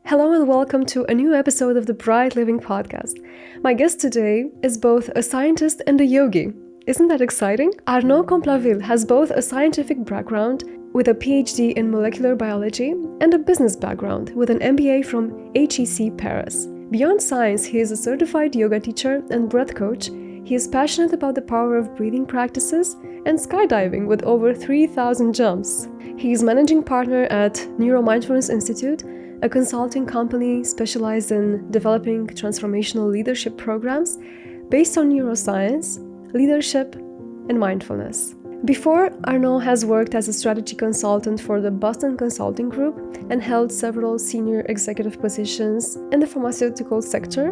Hello and welcome to a new episode of the Bright Living Podcast. My guest today is both a scientist and a yogi. Isn't that exciting? Arnaud Complainville has both a scientific background with a PhD in molecular biology and a business background with an MBA from HEC Paris. Beyond science, he is a certified yoga teacher and breath coach. He is passionate about the power of breathing practices and skydiving with over 3,000 jumps. He is managing partner at NeuroMindfulness Institute, a consulting company specialized in developing transformational leadership programs based on neuroscience, leadership, and mindfulness. Before, Arnaud has worked as a strategy consultant for the Boston Consulting Group and held several senior executive positions in the pharmaceutical sector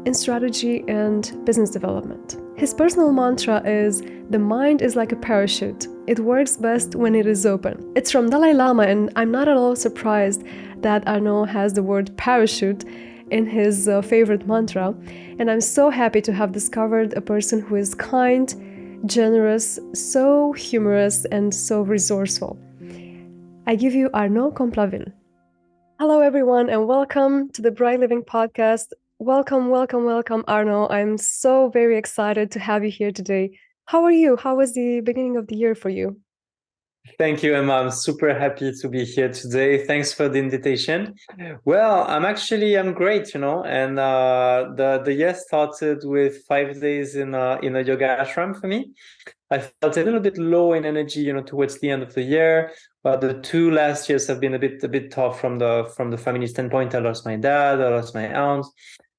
in strategy and business development. His personal mantra is, "The mind is like a parachute. It works best when it is open." It's from Dalai Lama, and I'm not at all surprised that Arnaud has the word parachute in his favorite mantra. And I'm so happy to have discovered a person who is kind, generous, so humorous, and so resourceful. I give you Arnaud Complainville. Hello, everyone, and welcome to the Bright Living Podcast. Welcome, Arnaud. I'm so very excited to have you here today. How are you? How was the beginning of the year for you? Thank you, Emma. I'm super happy to be here today. Thanks for the invitation. Well, I'm great, and the year started with 5 days in a yoga ashram for me. I felt a little bit low in energy, towards the end of the year. But the 2 last years have been a bit tough from the family standpoint. I lost my dad, I lost my aunt.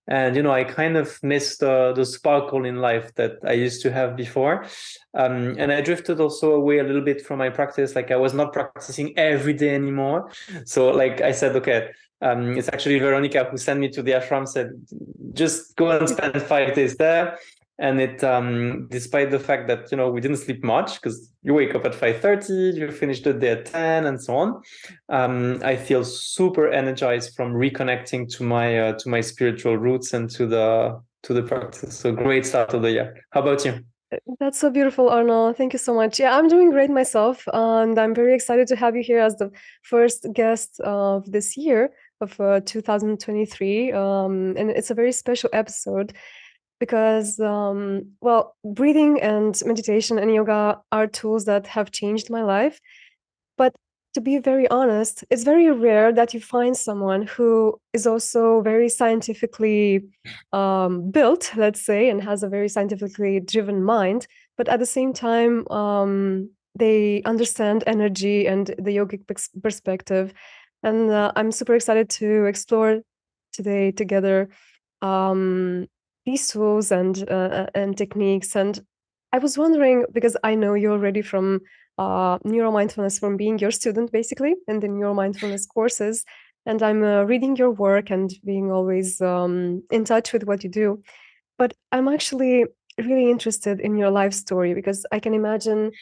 And, I kind of missed the sparkle in life that I used to have before. And I drifted also away a little bit from my practice. Like I was not practicing every day anymore. So like I said, okay, it's actually Veronica who sent me to the ashram, said, just go and spend 5 days there. And it, despite the fact that, we didn't sleep much because you wake up at 5:30, you finish the day at 10 and so on. I feel super energized from reconnecting to my spiritual roots and to the practice. So great start of the year. How about you? That's so beautiful, Arnaud. Thank you so much. Yeah, I'm doing great myself, and I'm very excited to have you here as the first guest of this year of 2023. And it's a very special episode because, breathing and meditation and yoga are tools that have changed my life. But to be very honest, it's very rare that you find someone who is also very scientifically built, let's say, and has a very scientifically driven mind, but at the same time, they understand energy and the yogic perspective. And I'm super excited to explore today together these tools and techniques. And I was wondering, because I know you already from neuromindfulness, from being your student basically in the neuromindfulness courses, and I'm reading your work and being always in touch with what you do. But I'm actually really interested in your life story, because I can imagine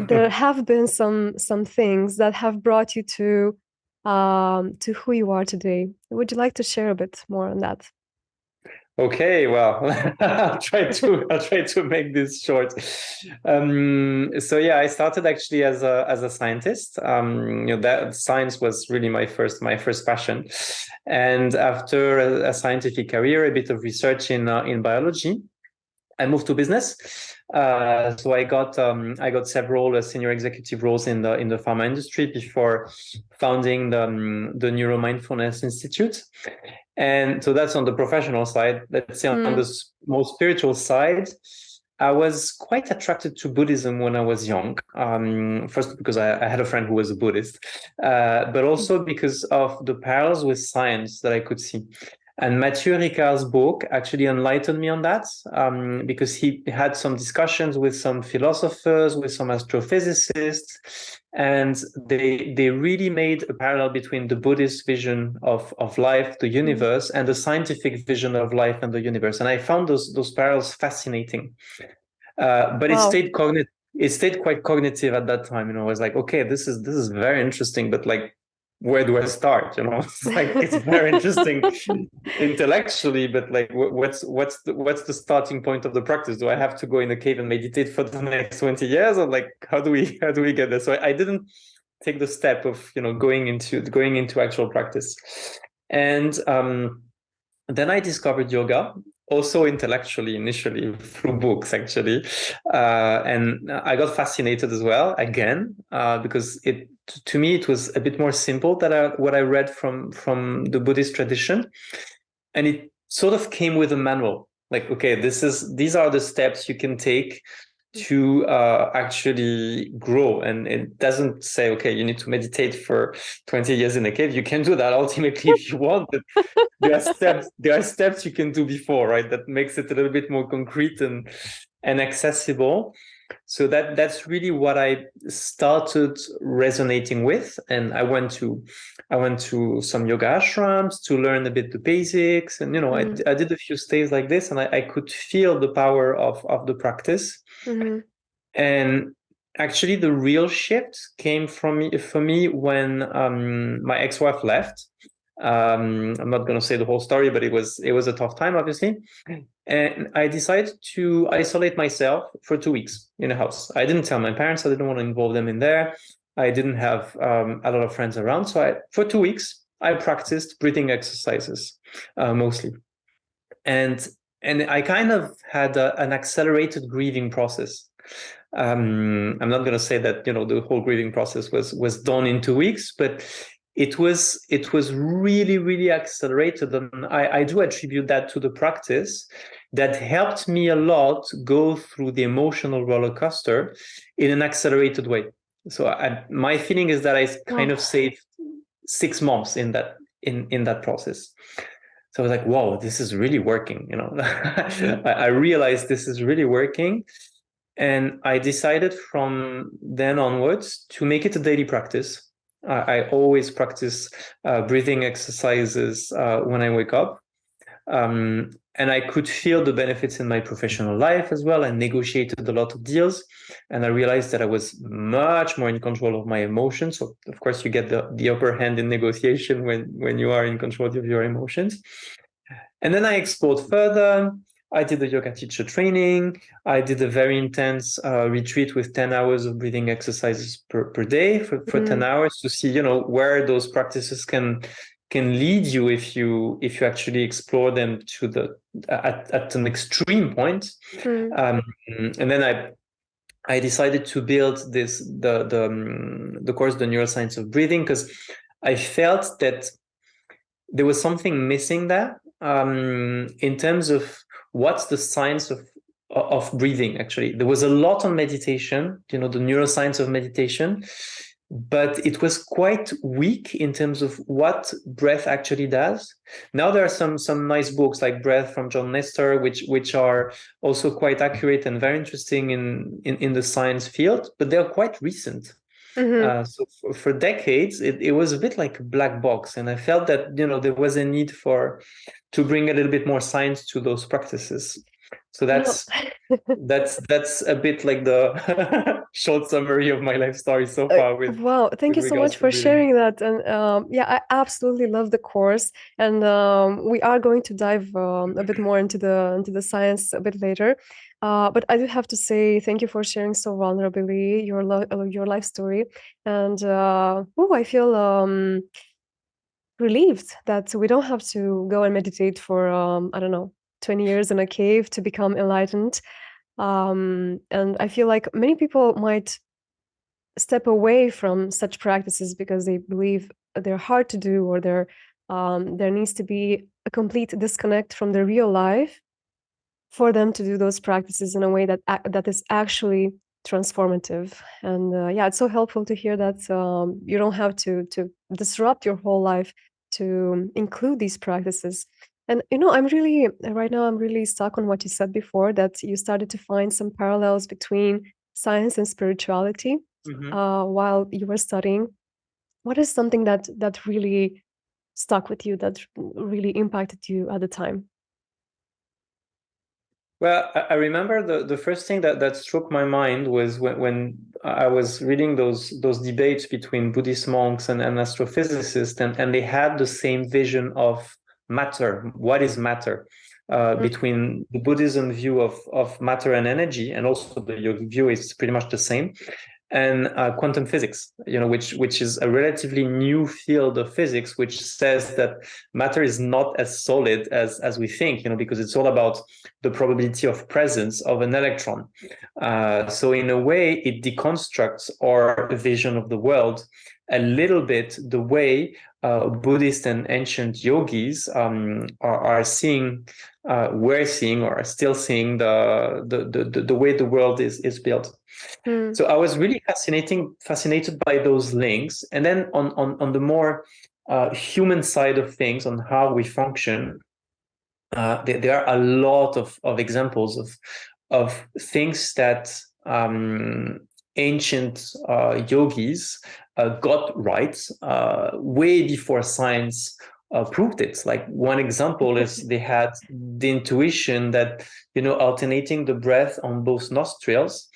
there have been some things that have brought you to who you are today. Would you like to share a bit more on that? Okay, well, I'll try to make this short. So yeah, I started actually as a scientist. That science was really my first passion. And after a scientific career, a bit of research in biology, I moved to business. So I got several senior executive roles in the pharma industry before founding the NeuroMindfulness Institute. And so that's on the professional side. Let's say on the more spiritual side, I was quite attracted to Buddhism when I was young. First, because I had a friend who was a Buddhist, but also because of the parallels with science that I could see. And Mathieu Ricard's book actually enlightened me on that, because he had some discussions with some philosophers, with some astrophysicists, and they really made a parallel between the Buddhist vision of life, the universe, and the scientific vision of life and the universe. And I found those parallels fascinating. But wow. It stayed quite cognitive at that time. I was like, okay, this is very interesting, but like, where do I start? It's very interesting intellectually, but like, what's the starting point of the practice? Do I have to go in a cave and meditate for the next 20 years, or like, how do we get there? So I didn't take the step of going into actual practice. And then I discovered yoga, also intellectually initially through books actually, and I got fascinated as well again because to me it was a bit more simple than what I read from the Buddhist tradition, and it sort of came with a manual. Like, okay, these are the steps you can take to actually grow. And it doesn't say, okay, you need to meditate for 20 years in a cave. You can do that ultimately if you want, but there are steps you can do before, right? That makes it a little bit more concrete and accessible. So that's really what I started resonating with. And I went to some yoga ashrams to learn a bit the basics. And, I did a few stays like this, and I could feel the power of the practice. Mm-hmm. And actually, the real shift came for me when my ex-wife left. I'm not going to say the whole story, but it was a tough time, obviously. And I decided to isolate myself for 2 weeks in a house. I didn't tell my parents. I didn't want to involve them in there. I didn't have a lot of friends around. So for 2 weeks, I practiced breathing exercises mostly. And I kind of had an accelerated grieving process. I'm not going to say that the whole grieving process was done in 2 weeks, but it was really, really accelerated, and I do attribute that to the practice that helped me a lot go through the emotional roller coaster in an accelerated way. So my feeling is that I kind of saved 6 months in that process. So I was like, "Whoa, this is really working!" I realized this is really working. And I decided from then onwards to make it a daily practice. I always practice breathing exercises when I wake up. And I could feel the benefits in my professional life as well. I negotiated a lot of deals, and I realized that I was much more in control of my emotions. So, of course, you get the upper hand in negotiation when you are in control of your emotions. And then I explored further. I did the yoga teacher training. I did a very intense retreat with 10 hours of breathing exercises per day for 10 hours to see, where those practices can lead you if you actually explore them to at an extreme point. And then I decided to build the course, the neuroscience of breathing, because I felt that there was something missing there in terms of what's the science of breathing. Actually, there was a lot on meditation, the neuroscience of meditation, but it was quite weak in terms of what breath actually does. Now there are some nice books like Breath from John Nestor, which are also quite accurate and very interesting in the science field, but they're quite recent. So for decades, it was a bit like a black box, and I felt that there was a need to bring a little bit more science to those practices. So that's a bit like the short summary of my life story so far. Wow, thank you so much for sharing that. And I absolutely love the course, and we are going to dive a bit more into the science a bit later. But I do have to say thank you for sharing so vulnerably your life story, and I feel relieved that we don't have to go and meditate for I don't know 20 years in a cave to become enlightened. And I feel like many people might step away from such practices because they believe they're hard to do, or there needs to be a complete disconnect from the real life for them to do those practices in a way that is actually transformative. And it's so helpful to hear that you don't have to disrupt your whole life to include these practices. And I'm really stuck on what you said before, that you started to find some parallels between science and spirituality while you were studying. What is something that really stuck with you, that really impacted you at the time? Well, I remember the first thing that struck my mind was when I was reading those debates between Buddhist monks and astrophysicists, and they had the same vision of matter. What is matter? Between the Buddhism view of matter and energy, and also the Yogi view is pretty much the same. and quantum physics, which is a relatively new field of physics, which says that matter is not as solid as we think, because it's all about the probability of presence of an electron. So in a way, it deconstructs our vision of the world a little bit, the way Buddhist and ancient yogis are seeing, were seeing, or are still seeing the way the world is built. So I was really fascinated by those links. And then on the more human side of things, on how we function, there are a lot of examples of things that ancient yogis got right way before science proved it. Like one example is they had the intuition that alternating the breath on both nostrils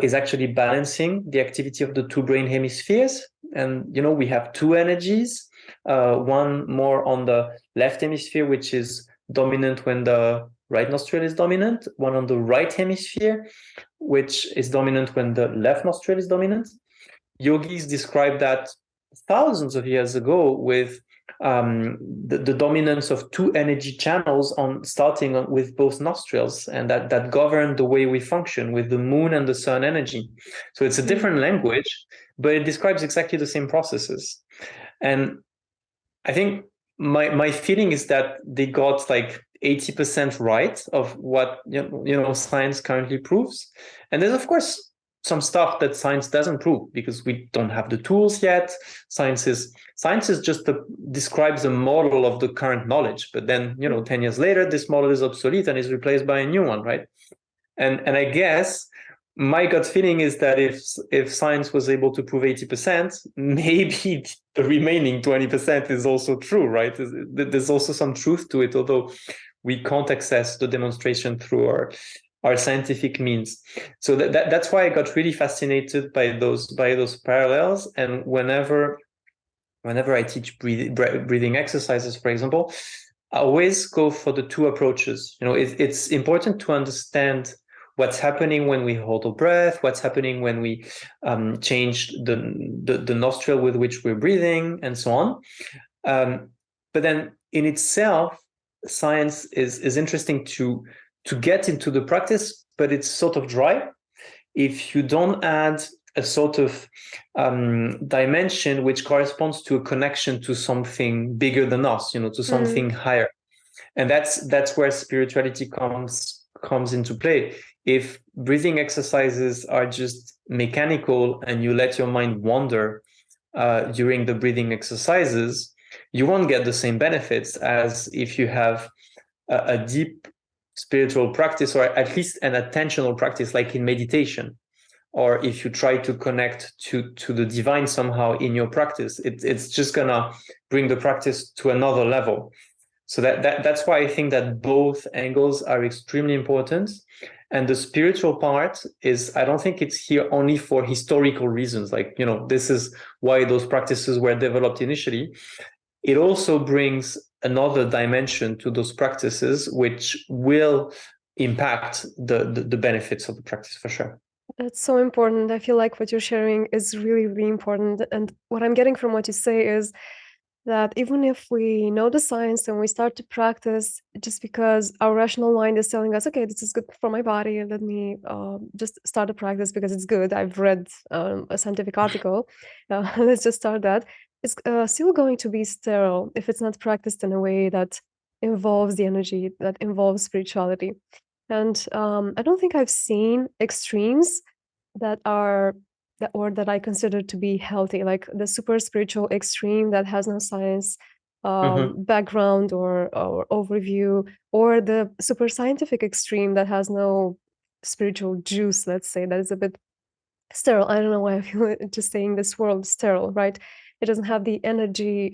is actually balancing the activity of the two brain hemispheres. And we have two energies, one more on the left hemisphere, which is dominant when the right nostril is dominant, one on the right hemisphere, which is dominant when the left nostril is dominant. Yogis described that thousands of years ago with the dominance of two energy channels starting with both nostrils, and that govern the way we function with the moon and the sun energy. So it's a different language, but it describes exactly the same processes. And I think my feeling is that they got like 80% right of what science currently proves. And there's of course some stuff that science doesn't prove because we don't have the tools yet. Science is just describes a model of the current knowledge, but then 10 years later this model is obsolete and is replaced by a new one, right? And I guess my gut feeling is that if science was able to prove 80%, maybe the remaining 20% is also true, right? There's also some truth to it, although we can't access the demonstration through our scientific means. So that's why I got really fascinated by those parallels. And whenever I teach breathing exercises, for example, I always go for the two approaches. It's important to understand what's happening when we hold our breath, what's happening when we change the nostril with which we're breathing, and so on. But then in itself, science is interesting to get into the practice, but it's sort of dry if you don't add a sort of dimension which corresponds to a connection to something bigger than us, to something higher. And that's where spirituality comes into play. If breathing exercises are just mechanical and you let your mind wander during the breathing exercises, you won't get the same benefits as if you have a deep spiritual practice, or at least an attentional practice, like in meditation, or if you try to connect to the divine somehow in your practice. It's just gonna bring the practice to another level. So that's why I think that both angles are extremely important. And the spiritual part is, I don't think it's here only for historical reasons. Like, this is why those practices were developed initially. It also brings another dimension to those practices, which will impact the benefits of the practice for sure. That's so important. I feel like what you're sharing is really, really important. And what I'm getting from what you say is that even if we know the science and we start to practice just because our rational mind is telling us, okay, this is good for my body, let me just start a practice because it's good. I've read a scientific article. Let's just start that. It's still going to be sterile if it's not practiced in a way that involves the energy, that involves spirituality. And I don't think I've seen extremes that I consider to be healthy, like the super spiritual extreme that has no science background or overview, or the super scientific extreme that has no spiritual juice, let's say, that is a bit sterile. I don't know why I feel it just saying this world sterile, right? It doesn't have the energy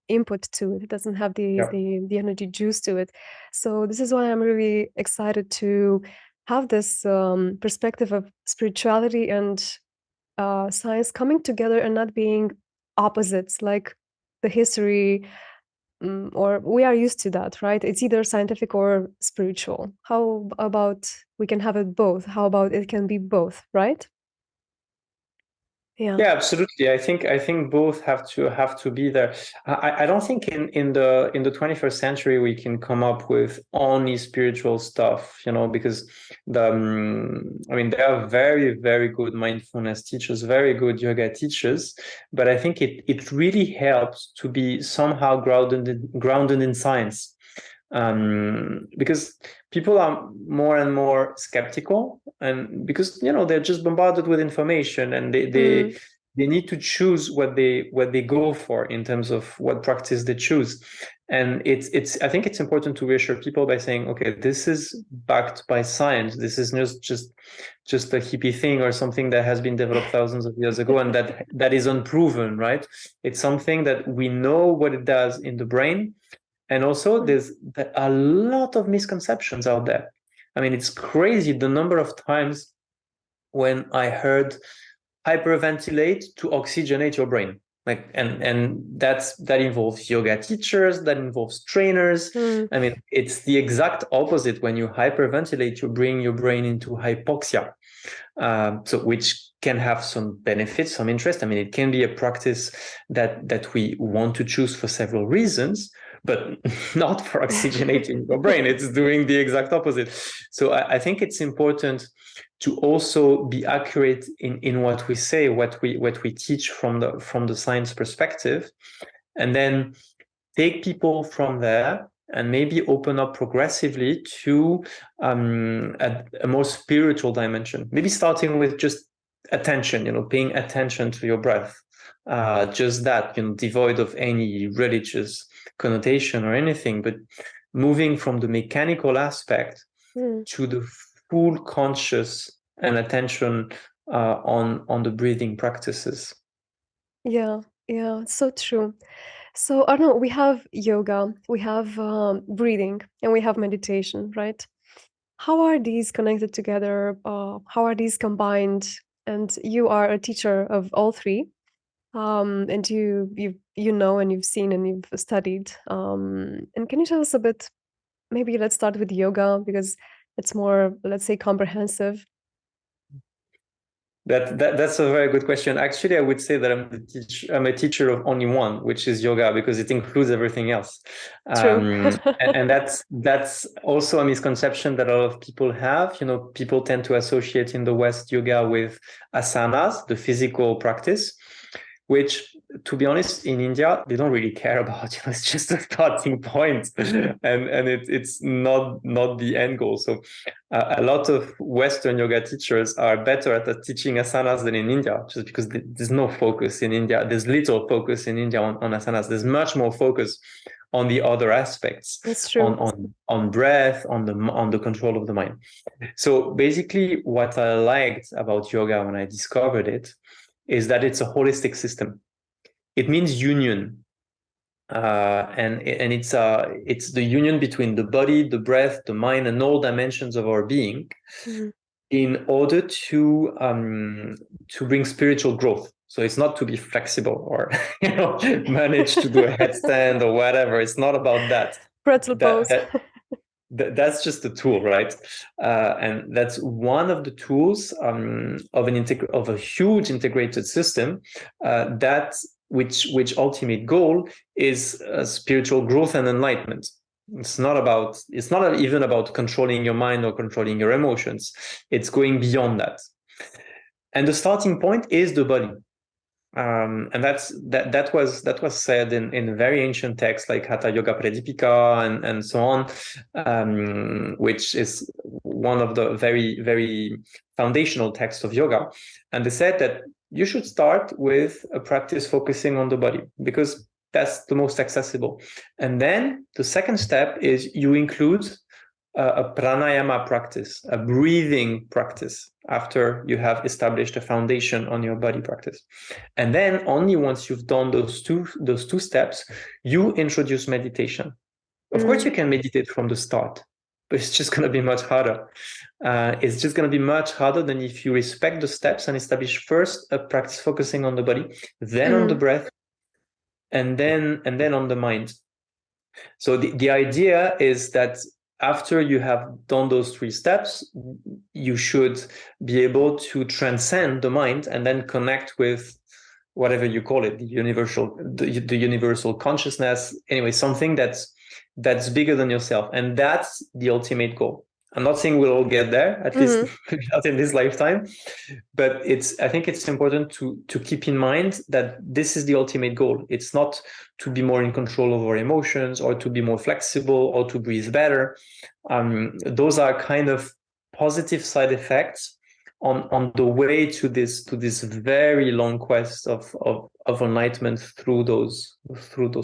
input to it. It doesn't have the energy juice to it. So this is why I'm really excited to have this perspective of spirituality and science coming together and not being opposites, like the history or we are used to that, right? It's either scientific or spiritual. How about we can have it both? How about it can be both, right? Yeah. Yeah, absolutely. I think both have to be there. I don't think in the 21st century we can come up with only spiritual stuff, because I mean, there are very, very good mindfulness teachers, very good yoga teachers, but I think it really helps to be somehow grounded in science. Because people are more and more skeptical, and because they're just bombarded with information, and they need to choose what they go for in terms of what practice they choose. And it's I think it's important to reassure people by saying, okay, this is backed by science. This is just a hippie thing or something that has been developed thousands of years ago, and that is unproven, right? It's something that we know what it does in the brain. And also, there's a lot of misconceptions out there. I mean, it's crazy the number of times when I heard hyperventilate to oxygenate your brain. Like, and that involves yoga teachers, that involves trainers. I mean, it's the exact opposite. When you hyperventilate, you bring your brain into hypoxia. So which can have some benefits, some interest. I mean, it can be a practice that we want to choose for several reasons, but not for oxygenating your brain. It's doing the exact opposite. So I think it's important to also be accurate in what we say, what we teach from the science perspective, and then take people from there and maybe open up progressively to a more spiritual dimension. Maybe starting with just attention, paying attention to your breath, just that, devoid of any religious connotation or anything, but moving from the mechanical aspect to the full conscious and attention on the breathing practices. Yeah, so true. So, Arno, we have yoga, we have breathing, and we have meditation, right? How are these connected together? How are these combined? And you are a teacher of all three, and you know, and you've seen, and you've studied. And can you tell us a bit? Maybe let's start with yoga because it's more, let's say, comprehensive. That's a very good question. Actually, I would say that I'm a teacher of only one, which is yoga, because it includes everything else. True. And that's also a misconception that a lot of people have. People tend to associate in the West yoga with asanas, the physical practice, which, to be honest, in India, they don't really care about. It's just a starting point, and it's not the end goal. So a lot of Western yoga teachers are better at teaching asanas than in India, just because there's no focus in India. There's little focus in India on asanas. There's much more focus on the other aspects, That's true. on breath, on the control of the mind. So basically, what I liked about yoga when I discovered it is that it's a holistic system. It means union. And it's the union between the body, the breath, the mind, and all dimensions of our being, in order to bring spiritual growth. So it's not to be flexible or manage to do a headstand or whatever. It's not about that. Pretzel pose. That's just a tool, right? And that's one of the tools of a huge integrated system which ultimate goal is spiritual growth and enlightenment. It's not even about controlling your mind or controlling your emotions. It's going beyond that. And the starting point is the body. And that was said in very ancient texts like Hatha Yoga Pradipika and so on, which is one of the very, very foundational texts of yoga. And they said that you should start with a practice focusing on the body, because that's the most accessible. And then the second step is you include a pranayama practice, a breathing practice, after you have established a foundation on your body practice. And then only once you've done those two steps, you introduce meditation. Of course, you can meditate from the start, but it's just going to be much harder. It's just going to be much harder than if you respect the steps and establish first a practice focusing on the body, then on the breath, and then on the mind. So the idea is that after you have done those 3 steps, you should be able to transcend the mind and then connect with whatever you call it, the universal consciousness. Anyway, something that's bigger than yourself, and that's the ultimate goal. I'm not saying we'll all get there, at least not in this lifetime, but I think it's important to keep in mind that this is the ultimate goal. It's not to be more in control of our emotions or to be more flexible or to breathe better. Those are kind of positive side effects on the way to this very long quest of enlightenment through those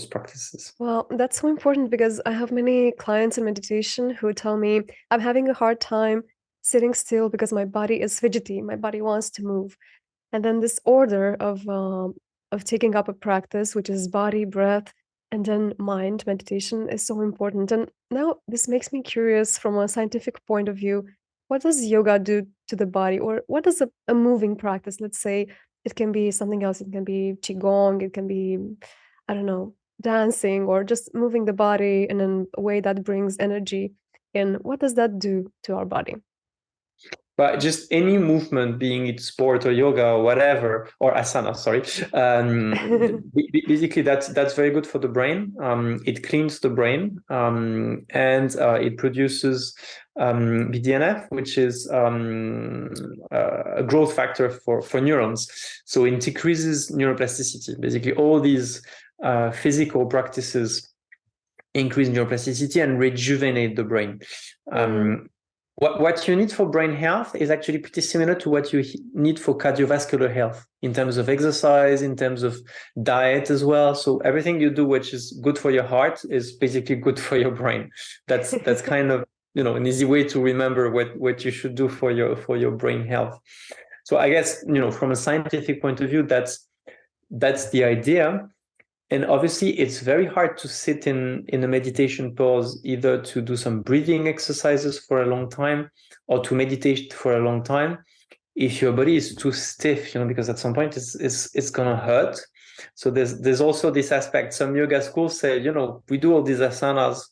practices. Well, that's so important because I have many clients in meditation who tell me I'm having a hard time sitting still because my body is fidgety, my body wants to move. And then this order of taking up a practice, which is body, breath, and then mind meditation, is so important. And now this makes me curious from a scientific point of view. What does yoga do to the body, or what does a moving practice? Let's say it can be something else. It can be qigong. It can be, I don't know, dancing, or just moving the body in a way that brings energy in. What does that do to our body? But just any movement, being it sport or yoga or whatever, or asana, sorry, basically that's very good for the brain. It cleans the brain, and it produces BDNF, which is a growth factor for neurons. So it increases neuroplasticity. Basically, all these physical practices increase neuroplasticity and rejuvenate the brain. What you need for brain health is actually pretty similar to what you need for cardiovascular health in terms of exercise, in terms of diet as well. So everything you do which is good for your heart is basically good for your brain. That's kind of an easy way to remember what you should do for your brain health. So I guess from a scientific point of view, that's the idea. And obviously, it's very hard to sit in a meditation pose, either to do some breathing exercises for a long time or to meditate for a long time if your body is too stiff, because at some point it's gonna hurt. So there's also this aspect. Some yoga schools say, we do all these asanas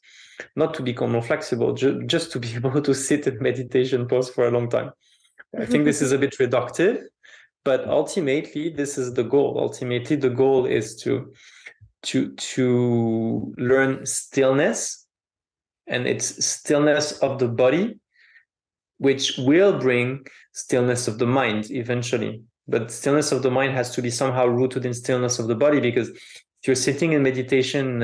not to become more flexible, just to be able to sit in meditation pose for a long time. I think this is a bit reductive, but ultimately, this is the goal. Ultimately, the goal is to learn stillness, and it's stillness of the body, which will bring stillness of the mind eventually. But stillness of the mind has to be somehow rooted in stillness of the body, because if you're sitting in meditation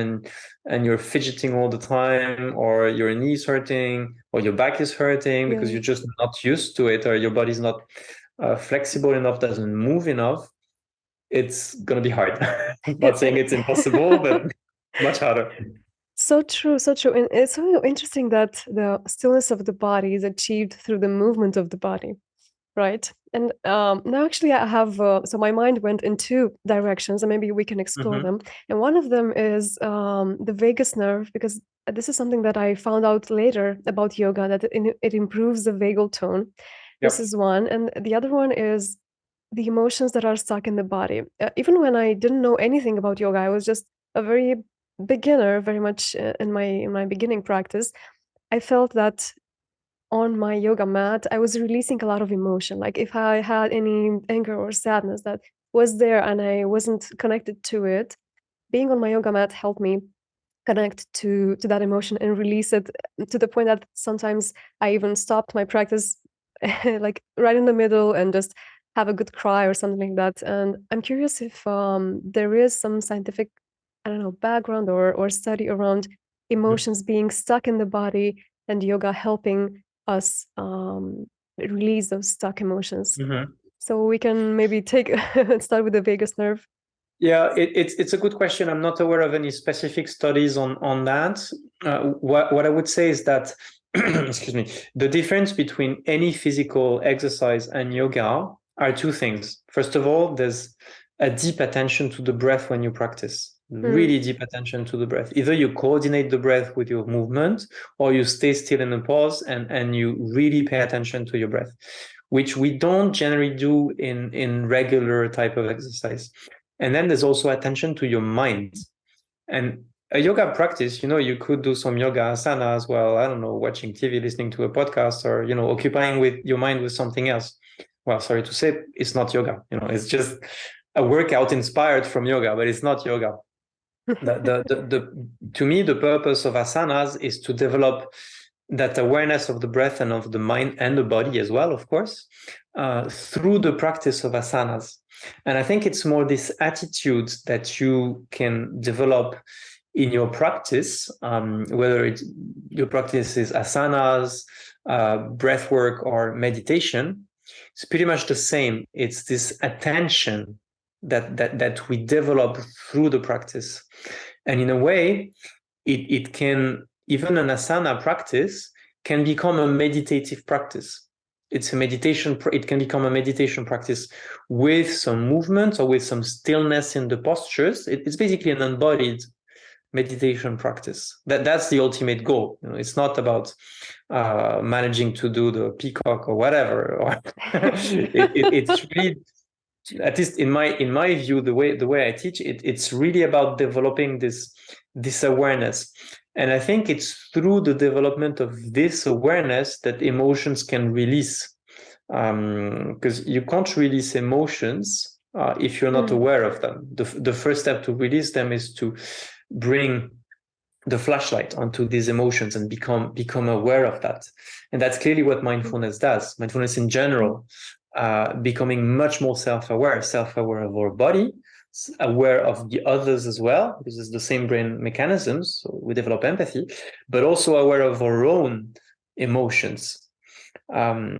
and you're fidgeting all the time, or your knees hurting, or your back is hurting because you're just not used to it, or your body's not flexible enough, doesn't move enough, it's going to be hard. I'm not saying it's impossible, but much harder. So true, so true. And it's so interesting that the stillness of the body is achieved through the movement of the body, right? And now actually I have, so my mind went in 2 directions, and maybe we can explore them. And one of them is the vagus nerve, because this is something that I found out later about yoga, that it improves the vagal tone. This is one. And the other one is the emotions that are stuck in the body. Even when I didn't know anything about yoga, I was just a very beginner, very much in my beginning practice. I felt that on my yoga mat, I was releasing a lot of emotion. Like if I had any anger or sadness that was there and I wasn't connected to it, being on my yoga mat helped me connect to that emotion and release it, to the point that sometimes I even stopped my practice like right in the middle and just have a good cry or something like that. And I'm curious if there is some scientific, I don't know, background or study around emotions being stuck in the body and yoga helping us release those stuck emotions. So we can maybe start with the vagus nerve. Yeah, it's a good question. I'm not aware of any specific studies on that. What I would say is that, excuse me, the difference between any physical exercise and yoga are 2 things. First of all, there's a deep attention to the breath when you practice. Really deep attention to the breath. Either you coordinate the breath with your movement, or you stay still in a pause and you really pay attention to your breath, which we don't generally do in regular type of exercise. And then there's also attention to your mind. And a yoga practice, you could do some yoga asana as well. I don't know, watching TV, listening to a podcast, or, occupying with your mind with something else. Well, sorry to say, it's not yoga. It's just a workout inspired from yoga, but it's not yoga. To me, the purpose of asanas is to develop that awareness of the breath and of the mind and the body as well, of course, through the practice of asanas. And I think it's more this attitude that you can develop in your practice, whether your practice is asanas, breathwork, or meditation. It's pretty much the same. It's this attention that we develop through the practice. And in a way, it can, even an asana practice can become a meditative practice. It can become a meditation practice with some movement or with some stillness in the postures. It's basically an embodied meditation practice. That's the ultimate goal. It's not about managing to do the peacock or whatever. It's really, at least in my view, the way I teach it, it's really about developing this awareness. And I think it's through the development of this awareness that emotions can release, because you can't release emotions if you're not aware of them. The first step to release them is to bring the flashlight onto these emotions and become aware of that. And that's clearly what mindfulness does. Mindfulness in general, becoming much more self-aware of our body, aware of the others as well, because it's the same brain mechanisms, so we develop empathy, but also aware of our own emotions. And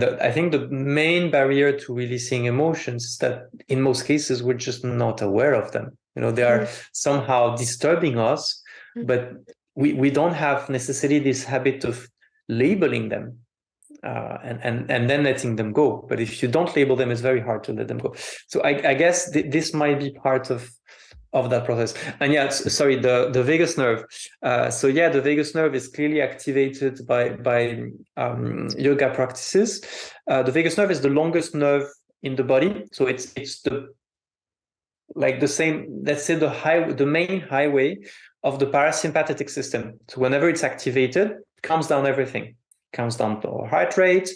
I think the main barrier to releasing emotions is that in most cases we're just not aware of them. They are somehow disturbing us, but we don't have necessarily this habit of labeling them and then letting them go. But if you don't label them, it's very hard to let them go. So I guess this might be part of that process. And sorry, the vagus nerve. The vagus nerve is clearly activated by yoga practices. The vagus nerve is the longest nerve in the body. So it's the same, let's say the main highway of the parasympathetic system. So whenever it's activated, it calms down everything. It calms down our heart rate.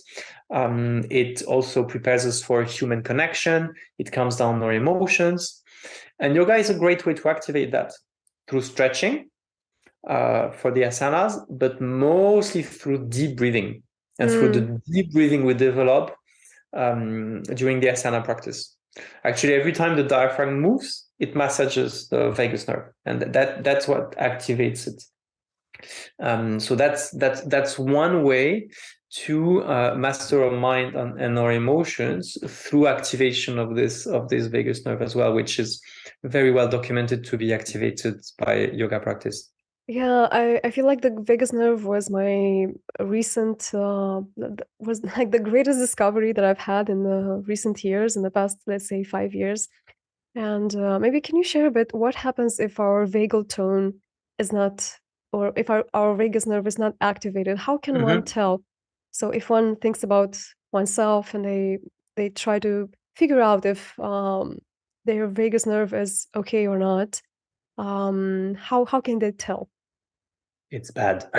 It also prepares us for human connection. It calms down our emotions. And yoga is a great way to activate that through stretching for the asanas, but mostly through deep breathing. And through the deep breathing we develop during the asana practice. Actually, every time the diaphragm moves, it massages the vagus nerve, and that's what activates it. So that's one way to master our mind and our emotions through activation of this vagus nerve as well, which is very well documented to be activated by yoga practice. Yeah, I feel like the vagus nerve was my recent was like the greatest discovery that I've had in the recent years, in the past, let's say 5 years. And maybe can you share a bit what happens if our vagal tone is not, or if our vagus nerve is not activated? How can one tell? So if one thinks about oneself and they try to figure out if their vagus nerve is okay or not, how can they tell? It's bad.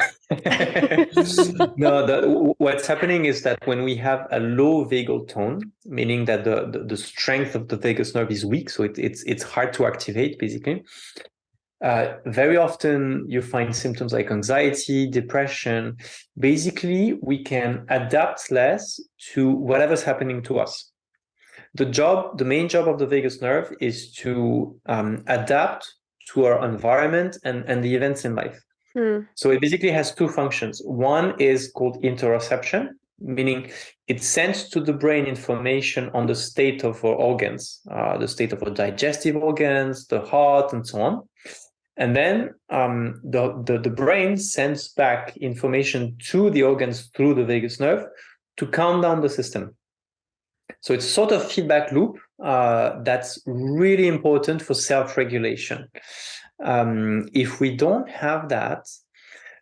No, what's happening is that when we have a low vagal tone, meaning that the strength of the vagus nerve is weak, so it's hard to activate, basically. Very often you find symptoms like anxiety, depression. Basically, we can adapt less to whatever's happening to us. The main job of the vagus nerve is to adapt to our environment and the events in life. So it basically has two functions. One is called interoception, meaning it sends to the brain information on the state of our organs, the state of our digestive organs, the heart, and so on. And then the brain sends back information to the organs through the vagus nerve to calm down the system. So it's sort of feedback loop that's really important for self-regulation. If we don't have that,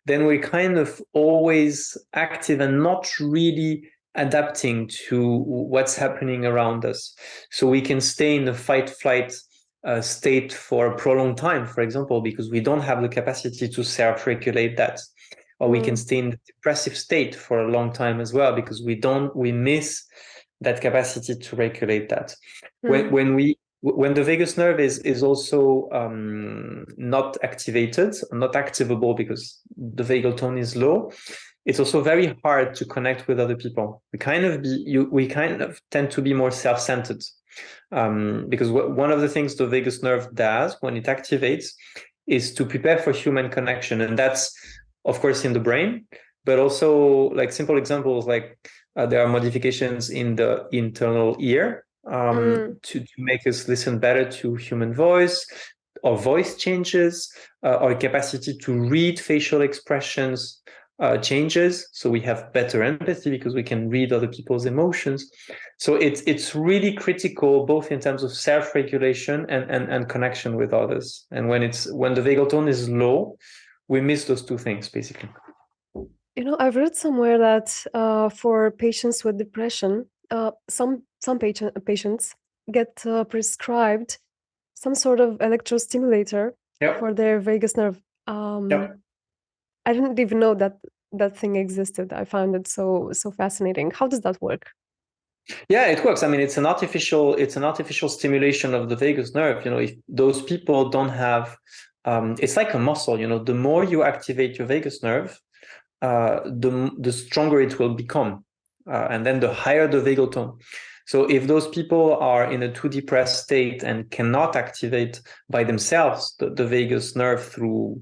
then we're kind of always active and not really adapting to what's happening around us. So we can stay in the fight-flight state for a prolonged time, for example, because we don't have the capacity to self-regulate that. Or we can stay in the depressive state for a long time as well, because we miss that capacity to regulate that. When the vagus nerve is also not activated, not activable because the vagal tone is low, it's also very hard to connect with other people. We kind of tend to be more self-centered, because one of the things the vagus nerve does when it activates is to prepare for human connection, and that's of course in the brain, but also like simple examples like there are modifications in the internal ear to make us listen better to human voice, or voice changes, or capacity to read facial expressions changes. So we have better empathy because we can read other people's emotions. So it's really critical both in terms of self-regulation and connection with others. And when the vagal tone is low, we miss those two things basically. I've read somewhere that for patients with depression, some patients get prescribed some sort of electrostimulator for their vagus nerve. I didn't even know that thing existed. I found it so fascinating. How does that work? Yeah, it works. I mean, it's an artificial stimulation of the vagus nerve. If those people don't have, it's like a muscle. The more you activate your vagus nerve, the stronger it will become, and then the higher the vagal tone. So if those people are in a too depressed state and cannot activate by themselves the vagus nerve through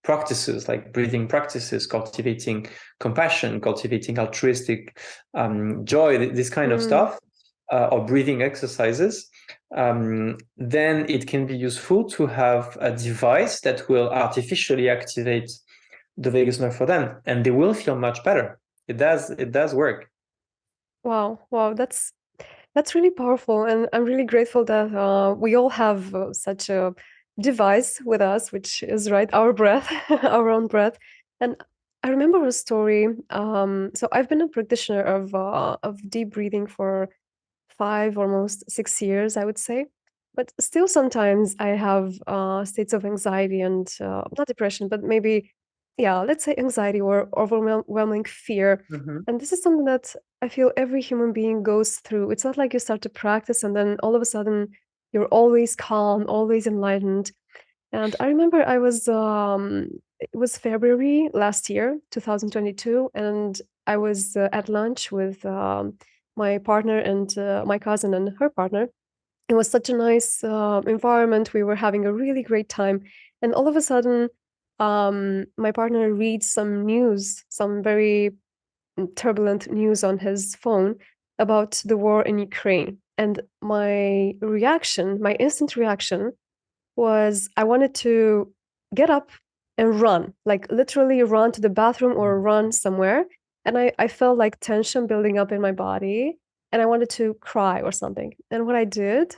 practices like breathing practices, cultivating compassion, cultivating altruistic joy, this kind of stuff, or breathing exercises, then it can be useful to have a device that will artificially activate the vagus nerve for them, and they will feel much better. It does work. Wow, that's really powerful, and I'm really grateful that we all have such a device with us, which is our breath, our own breath. And I remember a story. So I've been a practitioner of deep breathing for 5, almost 6 years, I would say. But still, sometimes I have states of anxiety and not depression, but maybe, yeah, let's say anxiety or overwhelming fear. And this is something that I feel every human being goes through. It's not like you start to practice and then all of a sudden you're always calm, always enlightened. And I remember it was February last year, 2022, and I was at lunch with my partner and my cousin and her partner. It was such a nice environment. We were having a really great time. And all of a sudden, my partner reads some news, some very turbulent news on his phone about the war in Ukraine. And my instant reaction was I wanted to get up and run, like literally run to the bathroom or run somewhere. And I felt like tension building up in my body and I wanted to cry or something. And what I did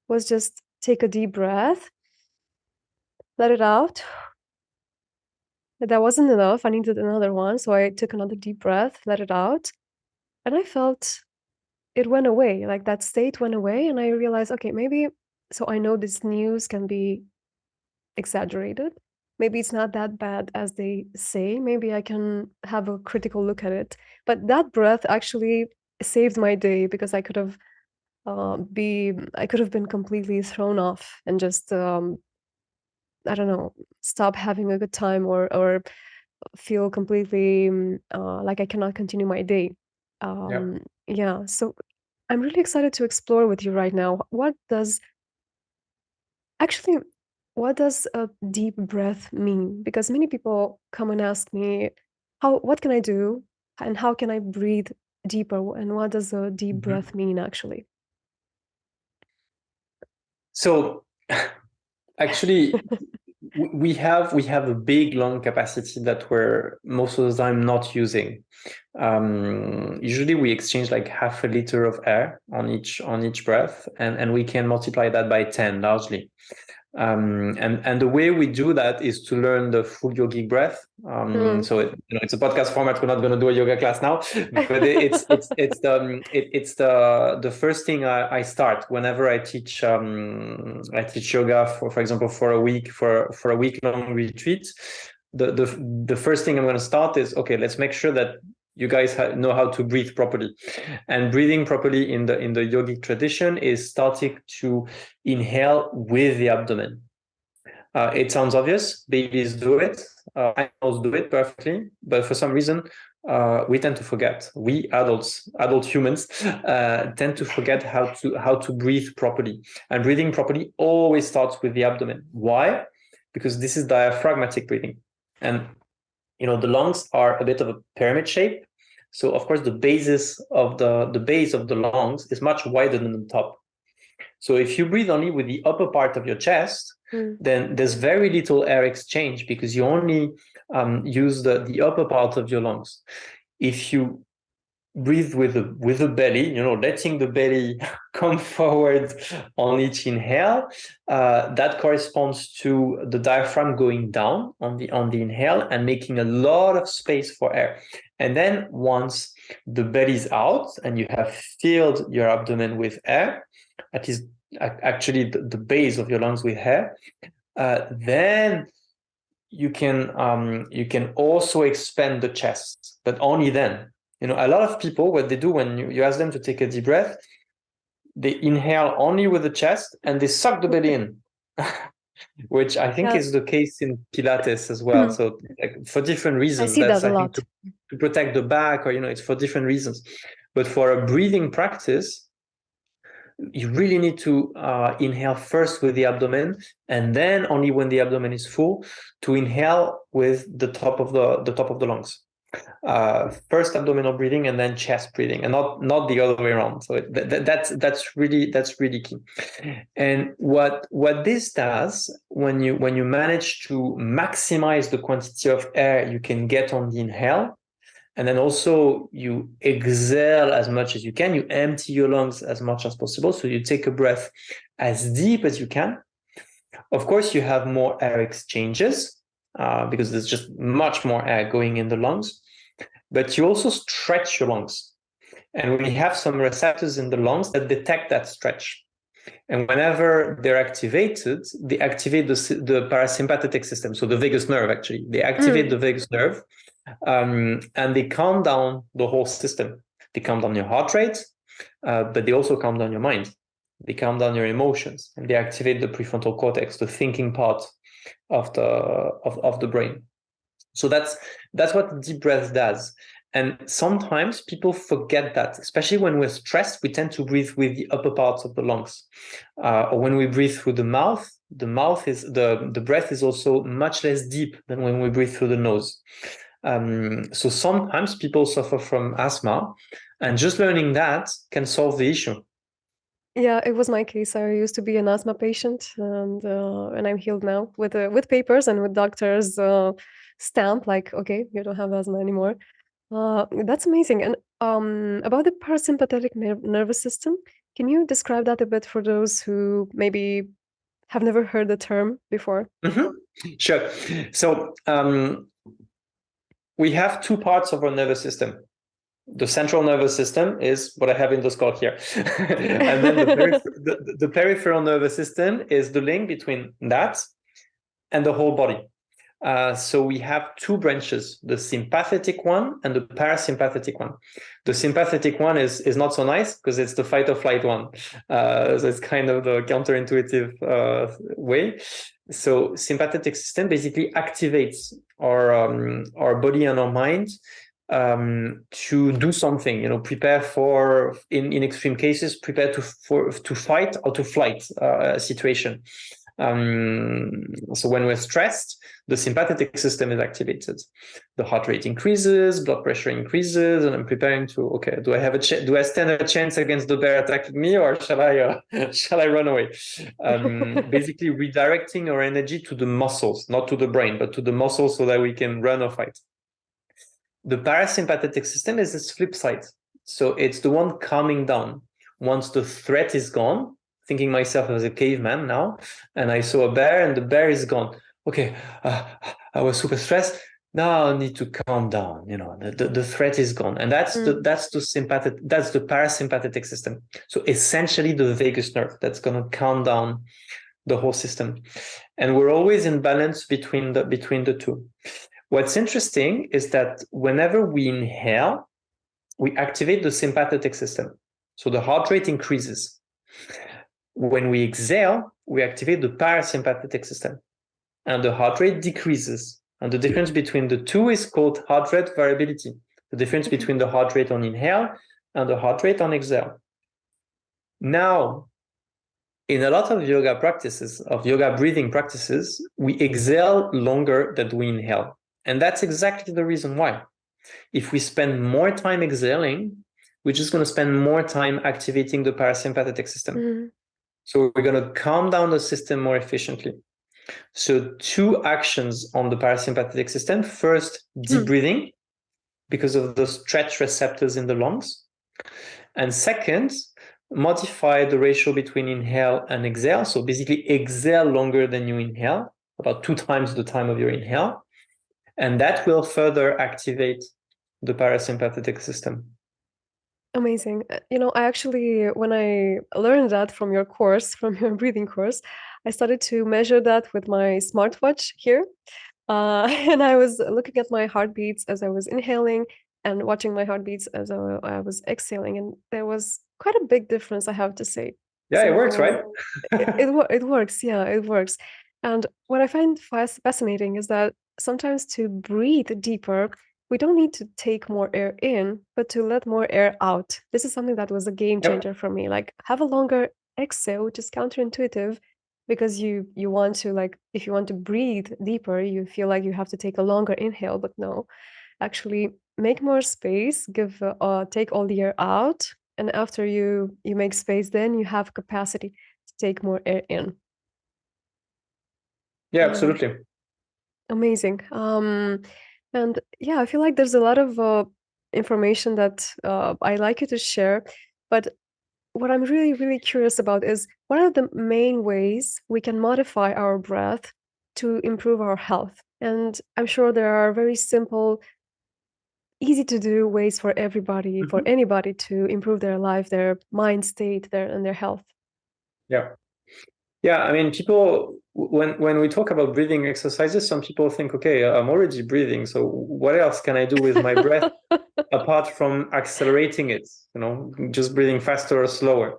was just take a deep breath, let it out. That wasn't enough. I needed another one. So I took another deep breath, let it out. And I felt it went away. Like that state went away. And I realized, okay, maybe, so I know this news can be exaggerated. Maybe it's not that bad as they say. Maybe I can have a critical look at it. But that breath actually saved my day because I could have been completely thrown off and just I don't know, stop having a good time or feel completely like I cannot continue my day. Yeah. So I'm really excited to explore with you right now. Actually, what does a deep breath mean? Because many people come and ask me, what can I do? And how can I breathe deeper? And what does a deep breath mean actually? So actually, we have a big lung capacity that we're most of the time not using. Usually we exchange like half a liter of air on each breath, and we can multiply that by 10 largely. And the way we do that is to learn the full yogic breath. So it's a podcast format. We're not going to do a yoga class now, but it's the first thing I start whenever I teach yoga for example for a week long retreat. The first thing I'm going to start is, okay, let's make sure that you guys know how to breathe properly. And breathing properly in the yogic tradition is starting to inhale with the abdomen. It sounds obvious. Babies do it. Animals do it perfectly. But for some reason, we tend to forget. We adult humans, tend to forget how to breathe properly. And breathing properly always starts with the abdomen. Why? Because this is diaphragmatic breathing. And the lungs are a bit of a pyramid shape. So of course the base of the lungs is much wider than the top. So if you breathe only with the upper part of your chest, then there's very little air exchange because you only use the upper part of your lungs. If you breathe with the belly, letting the belly come forward on each inhale, that corresponds to the diaphragm going down on the inhale and making a lot of space for air. And then once the belly's out and you have filled your abdomen with air, that is actually the base of your lungs with air, then you can also expand the chest, but only then. A lot of people, what they do when you ask them to take a deep breath, they inhale only with the chest and they suck the belly in, which I think is the case in Pilates as well. So for different reasons. I see that a lot. Think to protect the back, or, it's for different reasons. But for a breathing practice, you really need to inhale first with the abdomen, and then only when the abdomen is full to inhale with the top of the lungs. First abdominal breathing and then chest breathing, and not the other way around. So that's really key. And what this does, when you manage to maximize the quantity of air you can get on the inhale, and then also you exhale as much as you can, you empty your lungs as much as possible. So you take a breath as deep as you can. Of course, you have more air exchanges because there's just much more air going in the lungs. But you also stretch your lungs. And we have some receptors in the lungs that detect that stretch. And whenever they're activated, they activate the parasympathetic system. So the vagus nerve, actually. They activate the vagus nerve, and they calm down the whole system. They calm down your heart rate, but they also calm down your mind. They calm down your emotions, and they activate the prefrontal cortex, the thinking part of the brain. So that's what deep breath does. And sometimes people forget that, especially when we're stressed, we tend to breathe with the upper parts of the lungs. Or when we breathe through the mouth is the breath is also much less deep than when we breathe through the nose. So sometimes people suffer from asthma, and just learning that can solve the issue. Yeah, it was my case. I used to be an asthma patient, and I'm healed now with papers and with doctors' stamp, like, okay, you don't have asthma anymore. That's amazing. And about the parasympathetic nervous system, can you describe that a bit for those who maybe have never heard the term before? Sure. So we have two parts of our nervous system. The central nervous system is what I have in the skull here. And then the peripheral nervous system is the link between that and the whole body. So we have two branches, the sympathetic one and the parasympathetic one. The sympathetic one is not so nice because it's the fight or flight one. So it's kind of the counterintuitive way. So sympathetic system basically activates our body and our mind to do something, prepare for, in extreme cases, prepare to fight or to flight situation. So when we're stressed, the sympathetic system is activated. The heart rate increases, blood pressure increases, and I'm preparing to, okay, do I stand a chance against the bear attacking me, or shall I run away? Basically redirecting our energy to the muscles, not to the brain, but to the muscles so that we can run or fight. The parasympathetic system is its flip side. So it's the one calming down. Once the threat is gone, thinking myself as a caveman now, and I saw a bear and the bear is gone. Okay, I was super stressed. Now I need to calm down. The threat is gone, and that's the parasympathetic system. So essentially, the vagus nerve that's going to calm down the whole system, and we're always in balance between the two. What's interesting is that whenever we inhale, we activate the sympathetic system, so the heart rate increases. When we exhale, we activate the parasympathetic system, and the heart rate decreases. And the difference between the two is called heart rate variability. The difference between the heart rate on inhale and the heart rate on exhale. Now, in a lot of yoga practices, of yoga breathing practices, we exhale longer than we inhale. And that's exactly the reason why. If we spend more time exhaling, we're just going to spend more time activating the parasympathetic system. So we're going to calm down the system more efficiently. So 2 actions on the parasympathetic system. First, deep breathing, because of the stretch receptors in the lungs. And second, modify the ratio between inhale and exhale. So basically exhale longer than you inhale, about 2 times the time of your inhale. And that will further activate the parasympathetic system. Amazing. I actually, when I learned that from your course, from your breathing course, I started to measure that with my smartwatch here. And I was looking at my heartbeats as I was inhaling and watching my heartbeats as I was exhaling. And there was quite a big difference, I have to say. Yeah, it works, right? It works. Yeah, it works. And what I find fascinating is that sometimes to breathe deeper, we don't need to take more air in, but to let more air out. This is something that was a game changer for me. Like, have a longer exhale, which is counterintuitive, because you want to, like, if you want to breathe deeper, you feel like you have to take a longer inhale, but no, actually make more space, take all the air out, and after you make space, then you have capacity to take more air in. Yeah, absolutely. Amazing. And yeah, I feel like there's a lot of information that I'd like you to share. But what I'm really, really curious about is, what are the main ways we can modify our breath to improve our health? And I'm sure there are very simple, easy to do ways for everybody, for anybody to improve their life, their mind state, and their health. Yeah, I mean, people, when we talk about breathing exercises, some people think, okay, I'm already breathing, so what else can I do with my breath apart from accelerating it, just breathing faster or slower?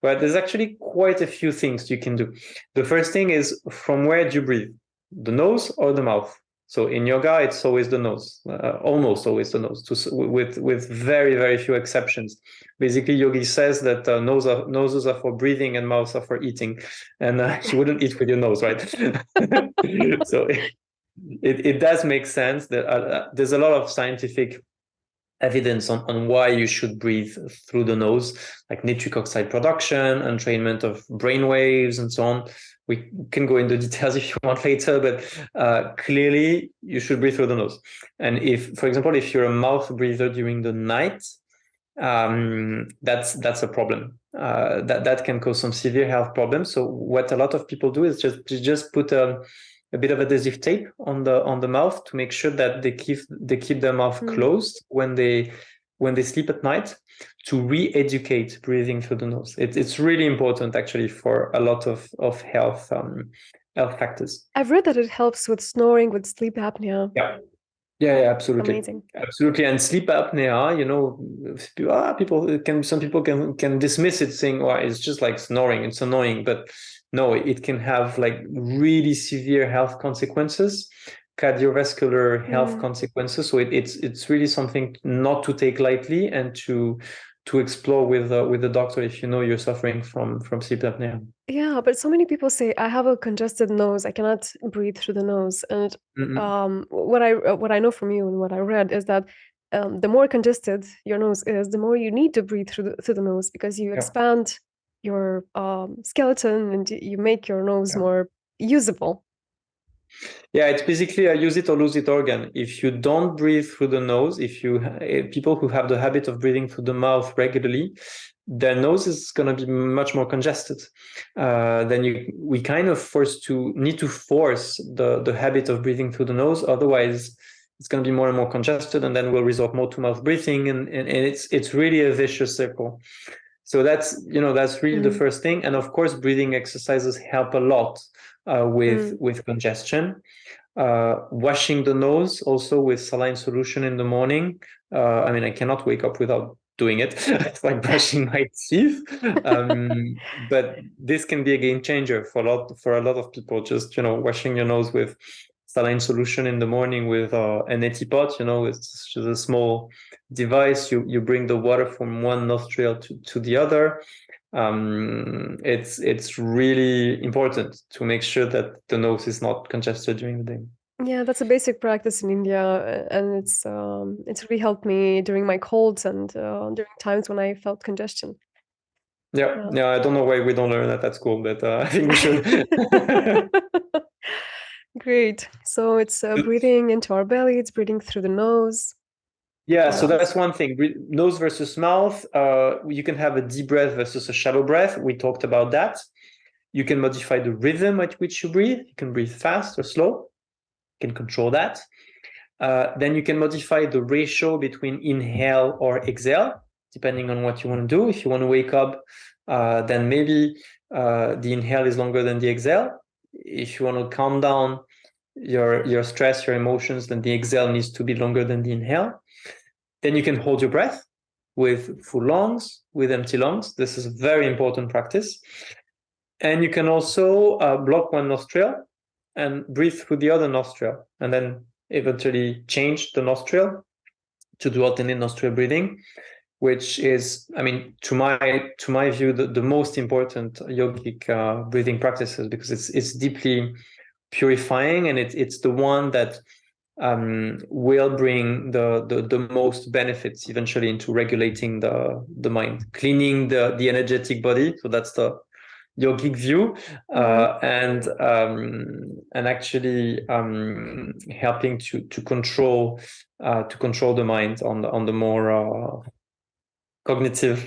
But there's actually quite a few things you can do. The first thing is, from where do you breathe? The nose or the mouth? So in yoga, it's always the nose, almost always the nose, with very, very few exceptions. Basically, Yogi says that noses are for breathing and mouths are for eating, and you wouldn't eat with your nose, right? So it does make sense that there's a lot of scientific evidence on why you should breathe through the nose, like nitric oxide production, entrainment of brain waves, and so on. We can go into details if you want later, but clearly you should breathe through the nose. And if, for example, if you're a mouth breather during the night, that's a problem. That can cause some severe health problems. So what a lot of people do is just put a bit of adhesive tape on the mouth to make sure that they keep their mouth closed when they sleep at night, to re-educate breathing through the nose. It's really important, actually, for a lot of health factors. I've read that it helps with snoring, with sleep apnea. Yeah, absolutely. Amazing. Absolutely. And sleep apnea, some people can dismiss it, saying, well, it's just like snoring, it's annoying. But no, it can have like really severe health consequences, cardiovascular health consequences. So it's really something not to take lightly, and to explore with the doctor if you know you're suffering from sleep apnea. Yeah, but so many people say, I have a congested nose, I cannot breathe through the nose. And what I know from you and what I read is that the more congested your nose is, the more you need to breathe through the nose, because you expand your skeleton and you make your nose more usable. Yeah, it's basically a use it or lose it organ. If you don't breathe through the nose, people who have the habit of breathing through the mouth regularly, their nose is going to be much more congested. Then we kind of need to force the habit of breathing through the nose. Otherwise, it's going to be more and more congested, and then we'll resort more to mouth breathing, and it's really a vicious circle. So that's really the first thing. And of course, breathing exercises help a lot with congestion. Washing the nose also with saline solution in the morning. I cannot wake up without doing it. It's like brushing my teeth. But this can be a game changer for a lot of people. Just washing your nose with saline solution in the morning with an neti pot. It's just a small device. You bring the water from one nostril to the other. It's really important to make sure that the nose is not congested during the day. Yeah, that's a basic practice in India, and it's really helped me during my colds and during times when I felt congestion. Yeah, I don't know why we don't learn that at school, but I think we should. Great. So it's breathing into our belly, it's breathing through the nose. Yeah, so that's one thing. Nose versus mouth. You can have a deep breath versus a shallow breath. We talked about that. You can modify the rhythm at which you breathe. You can breathe fast or slow. You can control that. Then you can modify the ratio between inhale or exhale, depending on what you want to do. If you want to wake up, then maybe the inhale is longer than the exhale. If you want to calm down your stress, your emotions, then the exhale needs to be longer than the inhale. Then you can hold your breath with full lungs, with empty lungs. This is a very important practice. And you can also block one nostril and breathe through the other nostril, and then eventually change the nostril to do alternate nostril breathing, which is, to my view, the most important yogic breathing practices, because it's deeply purifying, and it's the one that will bring the most benefits eventually into regulating the mind, cleaning the energetic body. So that's the yogic view, and actually helping to control the mind on the more cognitive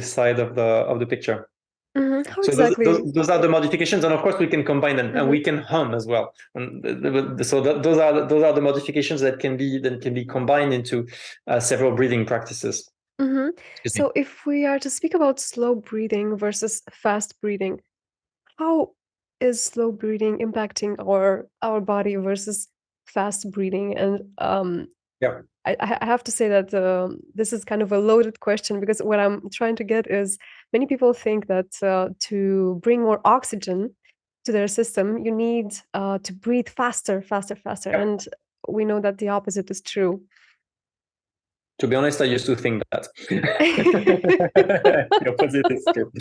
side of the picture. How so exactly? those are the modifications, and of course we can combine them, and we can hum as well. So those are the modifications that can be combined into several breathing practices. So if we are to speak about slow breathing versus fast breathing, how is slow breathing impacting our body versus fast breathing? And Yeah. I have to say that this is kind of a loaded question, because what I'm trying to get is, many people think that to bring more oxygen to their system, you need to breathe faster. Yeah. And we know that the opposite is true. To be honest, I used to think that. The opposite is true.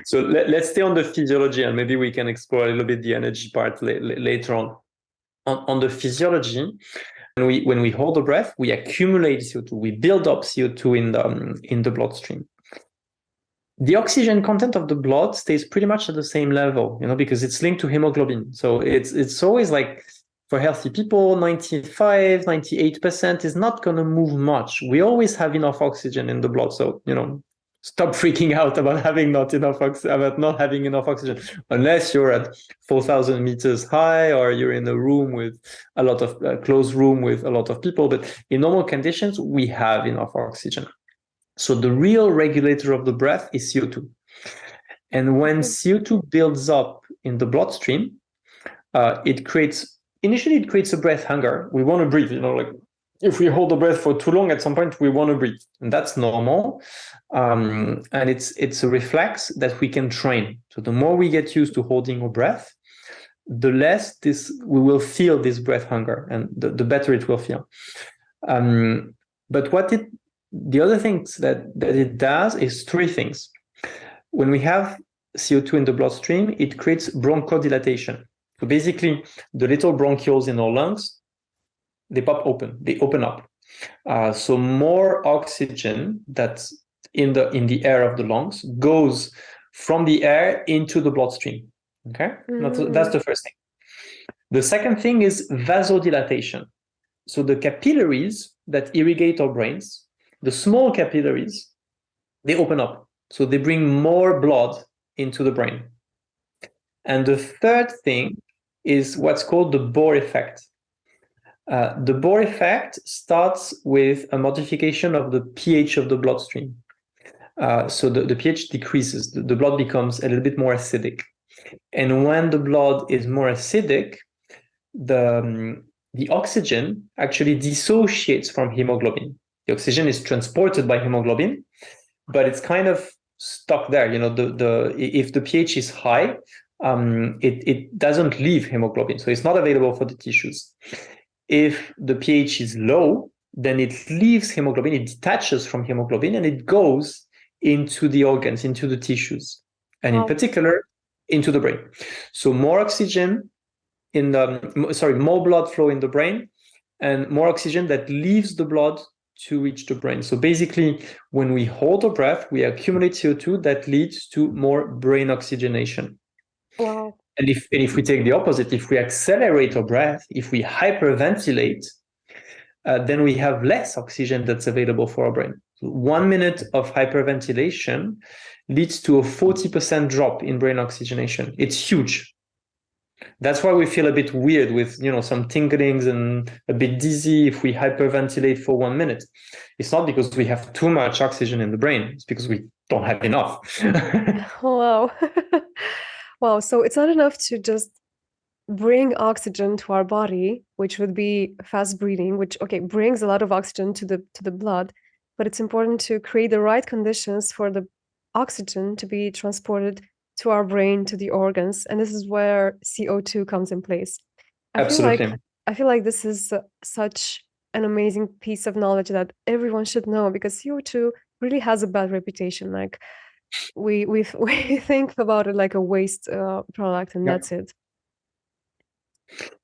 So let's stay on the physiology, and maybe we can explore a little bit the energy part later on. On the physiology, when we hold the breath, we accumulate CO2, we build up CO2 in the bloodstream. The oxygen content of the blood stays pretty much at the same level, because it's linked to hemoglobin. So it's always like, for healthy people, 95, 98% is not going to move much. We always have enough oxygen in the blood. So, stop freaking out about not having enough oxygen, unless you're at 4,000 meters high, or you're in a room with a lot of closed room with a lot of people. But in normal conditions, we have enough oxygen. So the real regulator of the breath is CO2. And when CO2 builds up in the bloodstream, it creates a breath hunger. We want to breathe, like if we hold the breath for too long, at some point we want to breathe, and that's normal. And it's a reflex that we can train. So the more we get used to holding our breath, the less we will feel this breath hunger, and the better it will feel. But the other things that it does is three things. When we have CO2 in the bloodstream, it creates bronchodilation. So basically, the little bronchioles in our lungs, they open up. So more oxygen that's in the air of the lungs goes from the air into the bloodstream. Okay, that's the first thing. The second thing is vasodilatation. So the capillaries that irrigate our brains, the small capillaries, they open up. So they bring more blood into the brain. And the third thing is what's called the Bohr effect. The Bohr effect starts with a modification of the pH of the bloodstream. So the pH decreases, the blood becomes a little bit more acidic. And when the blood is more acidic, the oxygen actually dissociates from hemoglobin. The oxygen is transported by hemoglobin, but it's kind of stuck there. You know, if the pH is high, it doesn't leave hemoglobin, so it's not available for the tissues. If the pH is low, then it leaves hemoglobin, it detaches from hemoglobin, and it goes into the organs, into the tissues, and in particular, into the brain. So more oxygen more blood flow in the brain, and more oxygen that leaves the blood to reach the brain. So basically, when we hold our breath, we accumulate CO2 that leads to more brain oxygenation. Wow. And if we take the opposite, if we accelerate our breath, if we hyperventilate, then we have less oxygen that's available for our brain. 1 minute of hyperventilation leads to a 40% drop in brain oxygenation. It's huge. That's why we feel a bit weird with, some tinglings and a bit dizzy if we hyperventilate for 1 minute. It's not because we have too much oxygen in the brain. It's because we don't have enough. Wow. Wow. So it's not enough to just bring oxygen to our body, which would be fast breathing, which, brings a lot of oxygen to the blood, but it's important to create the right conditions for the oxygen to be transported to our brain, to the organs. And this is where CO2 comes in place. Absolutely. I feel like this is such an amazing piece of knowledge that everyone should know, because CO2 really has a bad reputation. Like we think about it like a waste product, and that's it.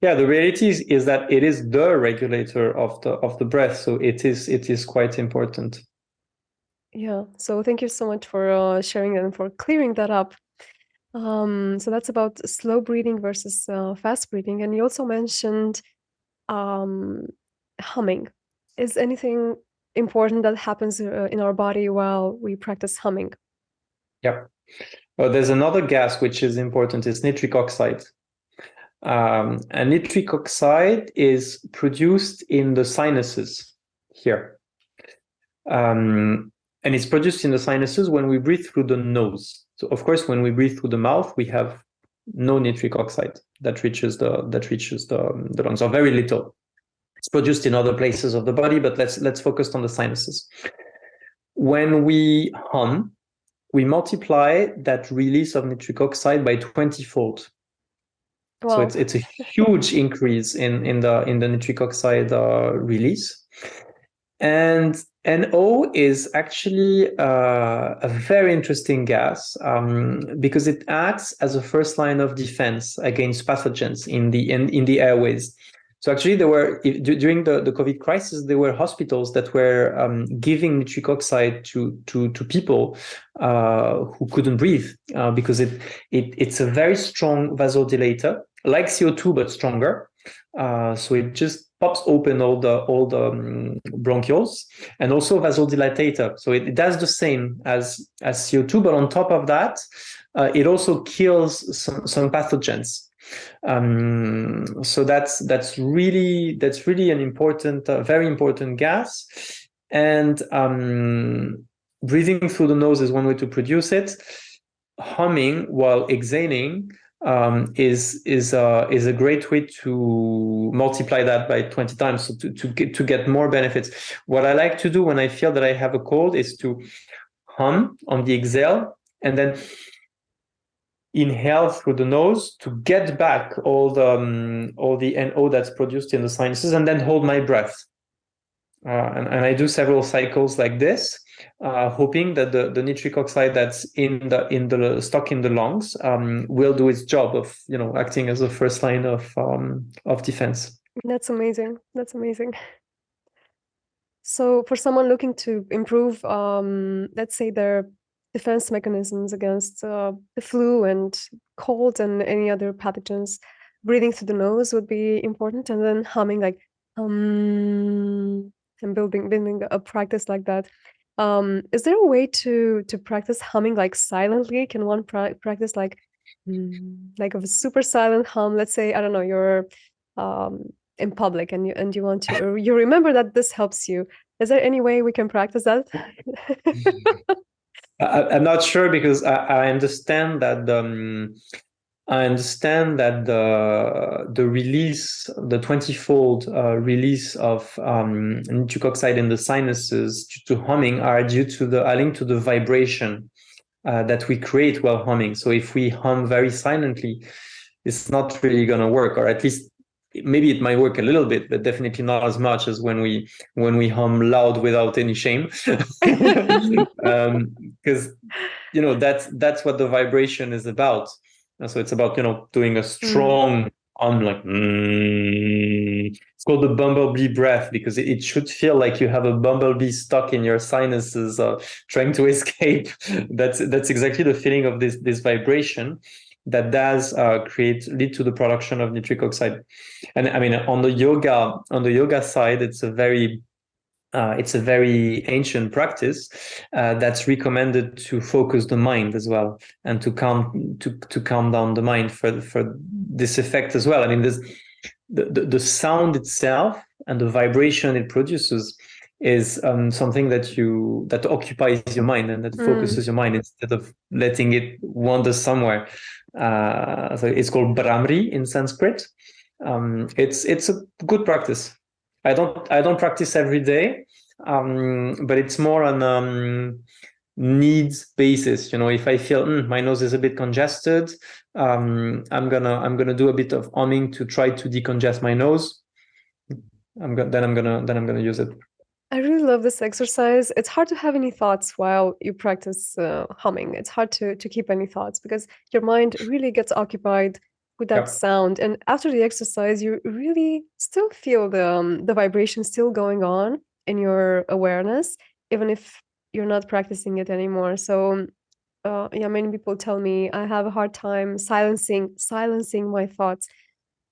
Yeah, the reality is that it is the regulator of the breath, so it is quite important. Yeah. So thank you so much for sharing that and for clearing that up. So that's about slow breathing versus fast breathing, and you also mentioned humming. Is anything important that happens in our body while we practice humming? Yeah. Well, there's another gas which is important. It's nitric oxide. And nitric oxide is produced in the sinuses here. And it's produced in the sinuses when we breathe through the nose. So, of course, when we breathe through the mouth, we have no nitric oxide that reaches the lungs, or very little. It's produced in other places of the body, but let's focus on the sinuses. When we hum, we multiply that release of nitric oxide by 20-fold. Wow. So it's a huge increase in the nitric oxide release. And NO is actually a very interesting gas because it acts as a first line of defense against pathogens in the airways. So actually, during the COVID crisis, there were hospitals that were giving nitric oxide to people who couldn't breathe because it's a very strong vasodilator, like CO2 but stronger. So it just pops open all the bronchioles, and also vasodilatator. So it does the same as CO2, but on top of that, it also kills some pathogens. So that's really an important, very important gas. And breathing through the nose is one way to produce it. Humming while exhaling is a great way to multiply that by 20 times, so to get more benefits. What I like to do when I feel that I have a cold is to hum on the exhale and then inhale through the nose to get back all the NO that's produced in the sinuses, and then hold my breath. And I do several cycles like this, hoping that the nitric oxide that's in the stuck in the lungs will do its job of acting as a first line of defense. That's amazing. That's amazing. So for someone looking to improve, let's say, their defense mechanisms against the flu and cold and any other pathogens, breathing through the nose would be important, and then humming like and building a practice like that. Is there a way to practice humming like silently? Can one practice like a super silent hum? Let's say, I don't know, you're in public and you want to, or you remember that this helps you. Is there any way we can practice that? I'm not sure, because I understand that the release, the 20-fold release of nitric oxide in the sinuses due to humming are linked to the vibration that we create while humming. So if we hum very silently, it's not really going to work, or at least maybe it might work a little bit, but definitely not as much as when we hum loud without any shame. Because that's what the vibration is about. And so it's about doing a strong hum, like it's called the bumblebee breath, because it should feel like you have a bumblebee stuck in your sinuses trying to escape. That's exactly the feeling of this vibration that does lead to the production of nitric oxide. And I mean, on the yoga side, it's a very ancient practice that's recommended to focus the mind as well, and to calm down the mind for this effect as well. I mean, the sound itself and the vibration it produces is something that occupies your mind and that focuses your mind instead of letting it wander somewhere. So it's called Brahmri in Sanskrit. It's a good practice. I don't practice every day, but it's more on needs basis. If I feel my nose is a bit congested, I'm gonna do a bit of humming to try to decongest my nose. I'm gonna use it. I really love this exercise. It's hard to have any thoughts while you practice humming. It's hard to keep any thoughts because your mind really gets occupied with that sound. And after the exercise, you really still feel the vibration still going on in your awareness, even if you're not practicing it anymore. So many people tell me I have a hard time silencing my thoughts.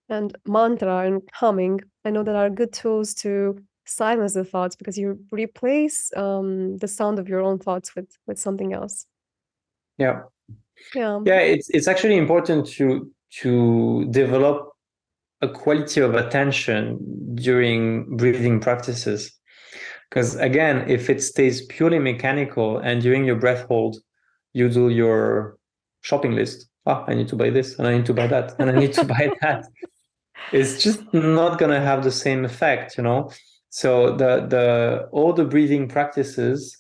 And mantra and humming, I know that are good tools to silence the thoughts because you replace the sound of your own thoughts with something else. Yeah. It's actually important to develop a quality of attention during breathing practices, because again, if it stays purely mechanical and during your breath hold you do your shopping list, I need to buy this and I need to buy that and I need to buy that, it's just not going to have the same effect. So all the breathing practices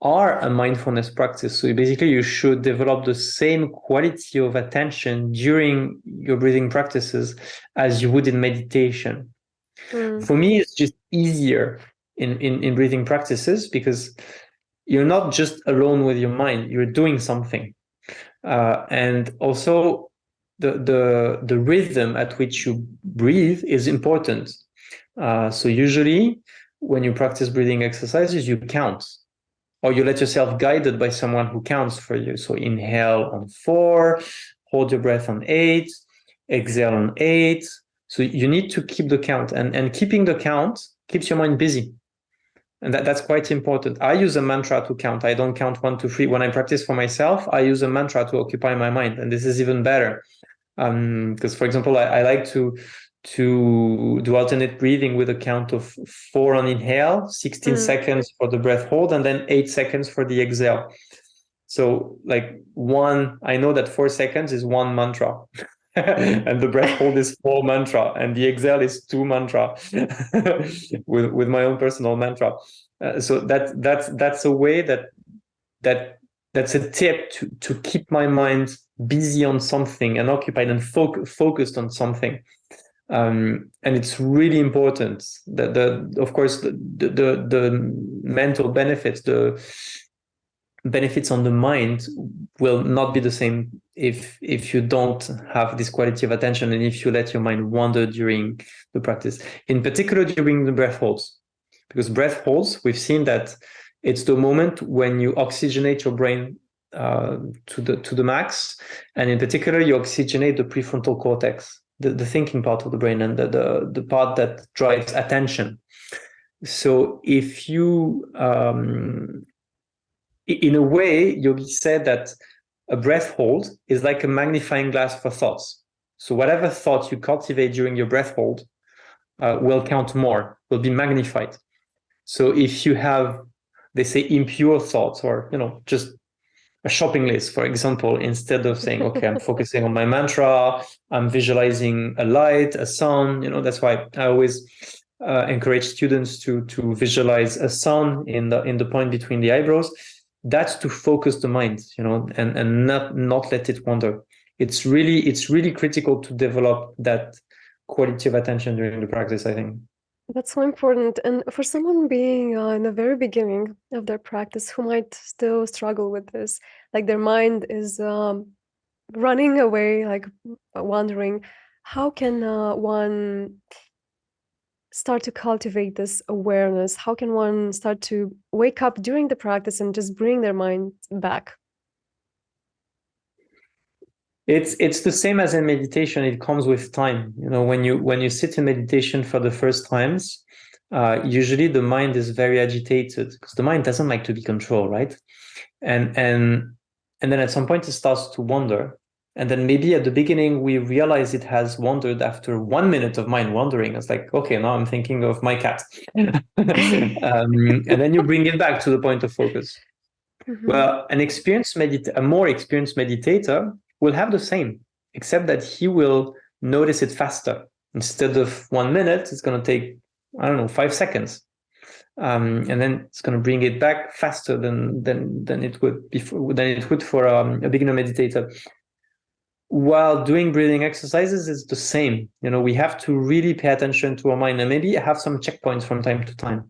are a mindfulness practice. So basically you should develop the same quality of attention during your breathing practices as you would in meditation. For me, it's just easier in breathing practices because you're not just alone with your mind, you're doing something. And also the rhythm at which you breathe is important. So usually when you practice breathing exercises, you count, or you let yourself guided by someone who counts for you. So inhale on 4, hold your breath on 8, exhale on 8. So you need to keep the count, and keeping the count keeps your mind busy. And that's quite important. I use a mantra to count. I don't count 1, 2, 3. When I practice for myself, I use a mantra to occupy my mind. And this is even better. Because, for example, I like to do alternate breathing with a count of 4 on inhale, 16 seconds for the breath hold, and then 8 seconds for the exhale. So I know that 4 seconds is 1 mantra. And the breath hold is 4 mantra, and the exhale is 2 mantra with my own personal mantra. So that's a way that's a tip to keep my mind busy on something and occupied and focused on something. And it's really important that of course the mental benefits, the benefits on the mind will not be the same if you don't have this quality of attention and if you let your mind wander during the practice, in particular during the breath holds. Because breath holds, we've seen that it's the moment when you oxygenate your brain to the max, and in particular you oxygenate the prefrontal cortex, the thinking part of the brain, and the part that drives attention. So if you, in a way, Yogi said that a breath hold is like a magnifying glass for thoughts. So whatever thought you cultivate during your breath hold will count more, will be magnified. So if you have, they say, impure thoughts, or just a shopping list, for example, instead of saying, okay, I'm focusing on my mantra, I'm visualizing a light, a sun. That's why I always encourage students to visualize a sun in the point between the eyebrows. That's to focus the mind, and not let it wander. It's really critical to develop that quality of attention during the practice, I think. That's so important. And for someone being in the very beginning of their practice who might still struggle with this, like their mind is running away, like wandering, how can one start to cultivate this awareness? How can one start to wake up during the practice and just bring their mind back? It's the same as in meditation. It comes with time. When you sit in meditation for the first times, usually the mind is very agitated because the mind doesn't like to be controlled, right? And then at some point it starts to wander. And then maybe at the beginning we realize it has wandered after 1 minute of mind wandering. It's like, okay, now I'm thinking of my cat. And then you bring it back to the point of focus. Mhm. Well, a more experienced meditator will have the same, except that he will notice it faster. Instead of 1 minute, it's going to take, 5 seconds. And then it's going to bring it back faster than it would for a beginner meditator. While doing breathing exercises, it's the same. We have to really pay attention to our mind and maybe have some checkpoints from time to time.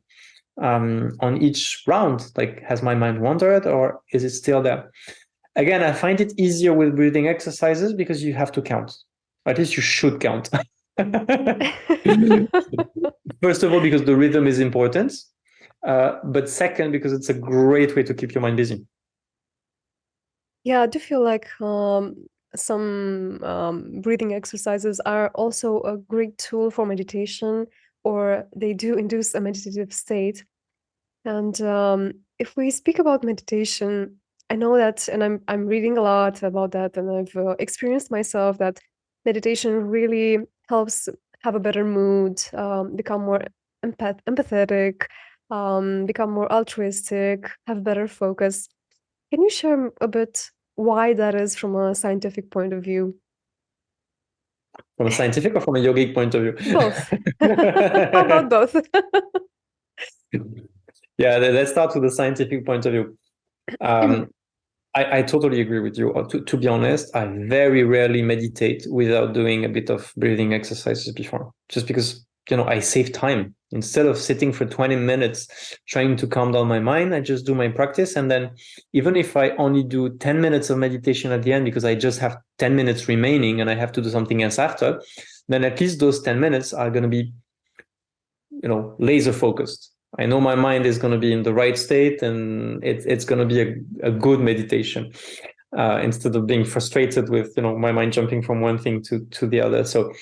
On each round, like, has my mind wandered or is it still there? Again, I find it easier with breathing exercises because you have to count. At least you should count. First of all, because the rhythm is important. But second, because it's a great way to keep your mind busy. Yeah, I do feel like some breathing exercises are also a great tool for meditation, or they do induce a meditative state. And if we speak about meditation, I know that, and I'm reading a lot about that, and I've experienced myself that meditation really helps have a better mood, become more empathetic, become more altruistic, have better focus. Can you share a bit why that is from a scientific point of view? From a scientific or from a yogic point of view? Both. How about both? Yeah, let's start with the scientific point of view. I totally agree with you. To be honest, I very rarely meditate without doing a bit of breathing exercises before, just because, I save time. Instead of sitting for 20 minutes trying to calm down my mind, I just do my practice. And then even if I only do 10 minutes of meditation at the end, because I just have 10 minutes remaining and I have to do something else after, then at least those 10 minutes are going to be, laser focused. I know my mind is going to be in the right state and it's going to be a good meditation instead of being frustrated with, my mind jumping from one thing to the other. So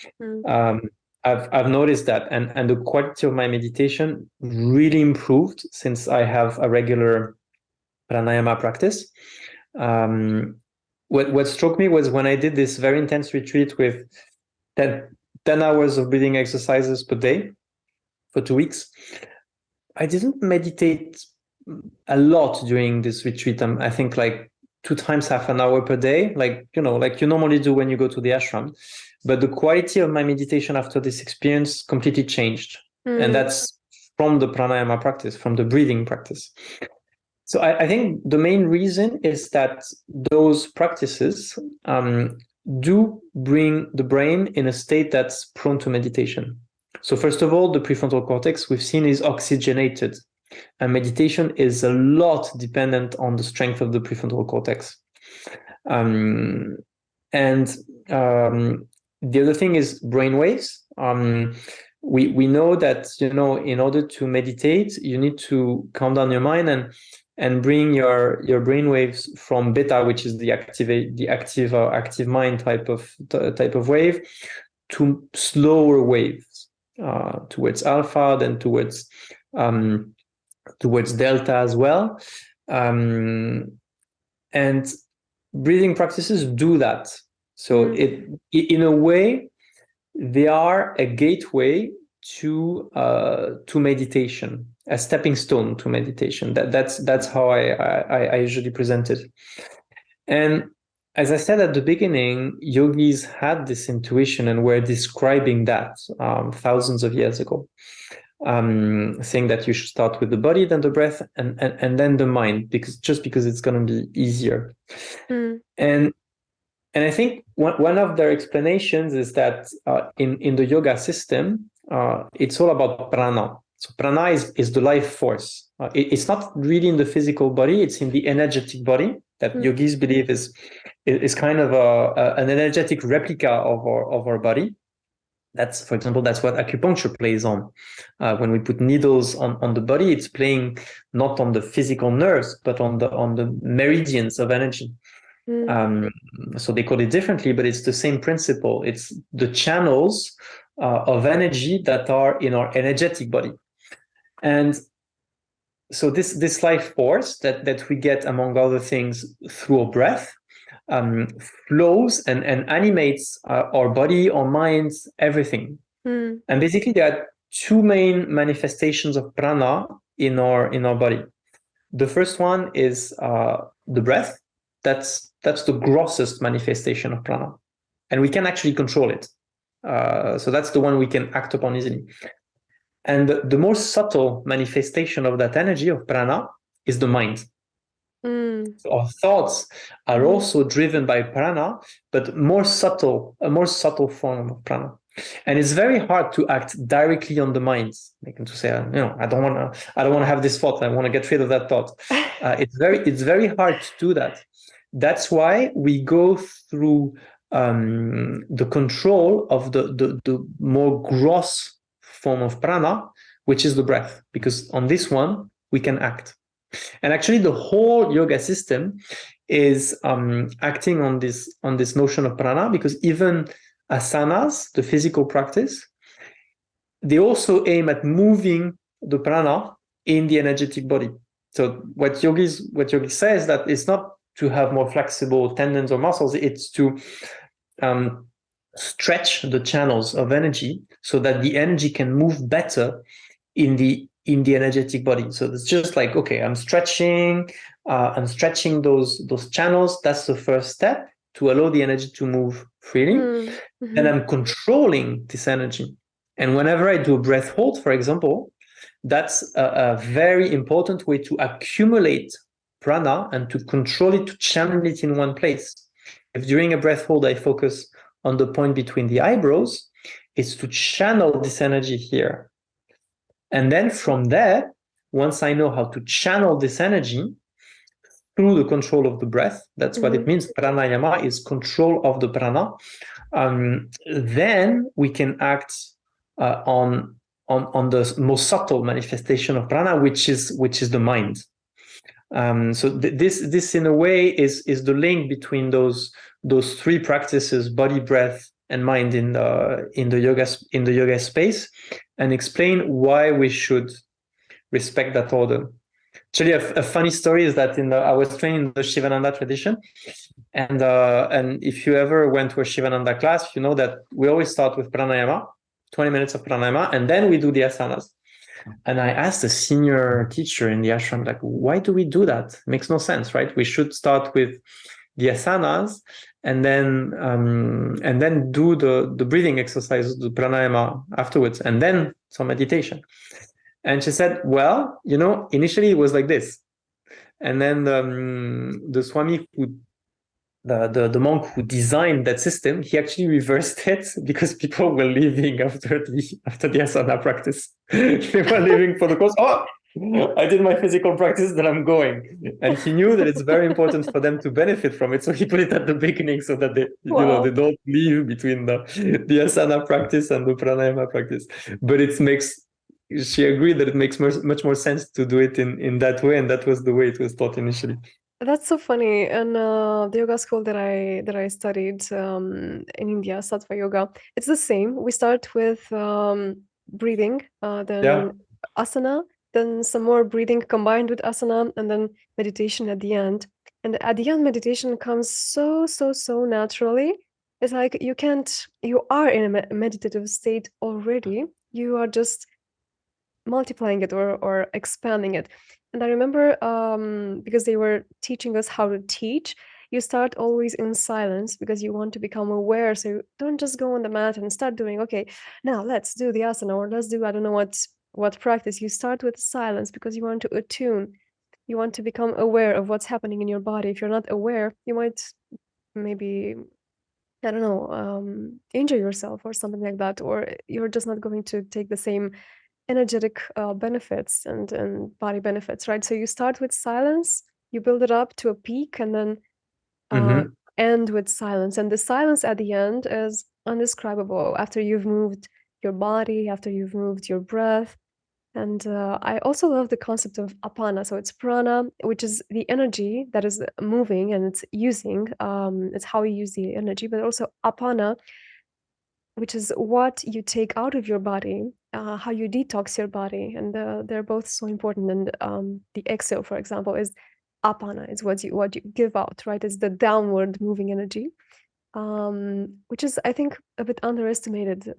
I've noticed that, and the quality of my meditation really improved since I have a regular pranayama practice. What struck me was when I did this very intense retreat with 10 hours of breathing exercises per day for 2 weeks. I didn't meditate a lot during this retreat. I think like 2 times half an hour per day, like you normally do when you go to the ashram. But the quality of my meditation after this experience completely changed. And that's from the pranayama practice, from the breathing practice. So I think the main reason is that those practices do bring the brain in a state that's prone to meditation. So first of all, the prefrontal cortex we've seen is oxygenated, and meditation is a lot dependent on the strength of the prefrontal cortex. And the other thing is brain waves. We know that, in order to meditate, you need to calm down your mind and bring your brain waves from beta, which is the active mind type of wave, to slower waves, towards alpha, then towards towards delta as well. And breathing practices do that. So in a way, they are a gateway to meditation, a stepping stone to meditation. That's how I usually present it. And as I said at the beginning, yogis had this intuition and were describing that thousands of years ago, saying that you should start with the body, then the breath, and then the mind, because it's going to be easier. And I think one of their explanations is that in the yoga system, it's all about prana. So prana is the life force. It's not really in the physical body; it's in the energetic body that yogis believe is kind of an energetic replica of our body. That's, for example, that's what acupuncture plays on. When we put needles on the body, it's playing not on the physical nerves, but on the meridians of energy. So they call it differently, but it's the same principle. It's the channels of energy that are in our energetic body. And so this life force that we get, among other things, through our breath, flows and animates our body, our minds, everything. And basically, there are two main manifestations of prana in our body. The first one is the breath. That's the grossest manifestation of prana, and we can actually control it. So that's the one we can act upon easily. And the more subtle manifestation of that energy of prana is the mind. So our thoughts are also driven by prana, but a more subtle form of prana. And it's very hard to act directly on the mind, like to say, I don't want to have this thought. I want to get rid of that thought. It's very hard to do that. That's why we go through the control of the more gross form of prana, which is the breath, because on this one we can act. And actually, the whole yoga system is acting on this notion of prana, because even asanas, the physical practice, they also aim at moving the prana in the energetic body. So what yogi says that it's not to have more flexible tendons or muscles, it's to stretch the channels of energy so that the energy can move better in the energetic body. So it's just like, okay, I'm stretching those channels. That's the first step to allow the energy to move freely. Then I'm controlling this energy. And whenever I do a breath hold, for example, that's a very important way to accumulate prana and to control it, to channel it in one place. If during a breath hold I focus on the point between the eyebrows, it's to channel this energy here. And then from there, once I know how to channel this energy through the control of the breath, that's what it means. Pranayama is control of the prana. Then we can act on the most subtle manifestation of prana, which is the mind. So this in a way is the link between those three practices: body, breath, and mind in the yoga space, and explain why we should respect that order. Actually, a funny story is that I was trained in the Shivananda tradition, and if you ever went to a Shivananda class, you know that we always start with pranayama, 20 minutes of pranayama, and then we do the asanas. And I asked the senior teacher in the ashram, like, why do we do that? It makes no sense, right? We should start with the asanas and then do the breathing exercises, the pranayama afterwards, and then some meditation. And she said, well, initially it was like this. And then the Swami the monk who designed that system, he actually reversed it because people were leaving after the asana practice. They were leaving for the course. Oh, I did my physical practice, then I'm going. And he knew that it's very important for them to benefit from it. So he put it at the beginning so that they don't leave between the asana practice and the pranayama practice. But she agreed that it makes much more sense to do it in that way. And that was the way it was taught initially. That's so funny. And the yoga school that I studied in India, Sattva Yoga, it's the same. We start with breathing, then asana, then some more breathing combined with asana, and then meditation at the end. And at the end, meditation comes so naturally. It's like you are in a meditative state already. You are just multiplying it or expanding it. And I remember because they were teaching us how to teach, you start always in silence because you want to become aware. So you don't just go on the mat and start doing, okay, now let's do the asana or let's do, I don't know what practice. You start with silence because you want to attune. You want to become aware of what's happening in your body. If you're not aware, you might maybe, I don't know, injure yourself or something like that, or you're just not going to take the same energetic benefits and body benefits, right? So you start with silence, you build it up to a peak, and then Mm-hmm. end with silence. And the silence at the end is undescribable after you've moved your body, after you've moved your breath. And I also love the concept of apana. So it's prana, which is the energy that is moving and it's using. It's how you use the energy, but also apana, which is what you take out of your body, how you detox your body, and they're both so important. And the exhale, for example, is apana. It's what you give out, right? It's the downward moving energy, which is, I think, a bit underestimated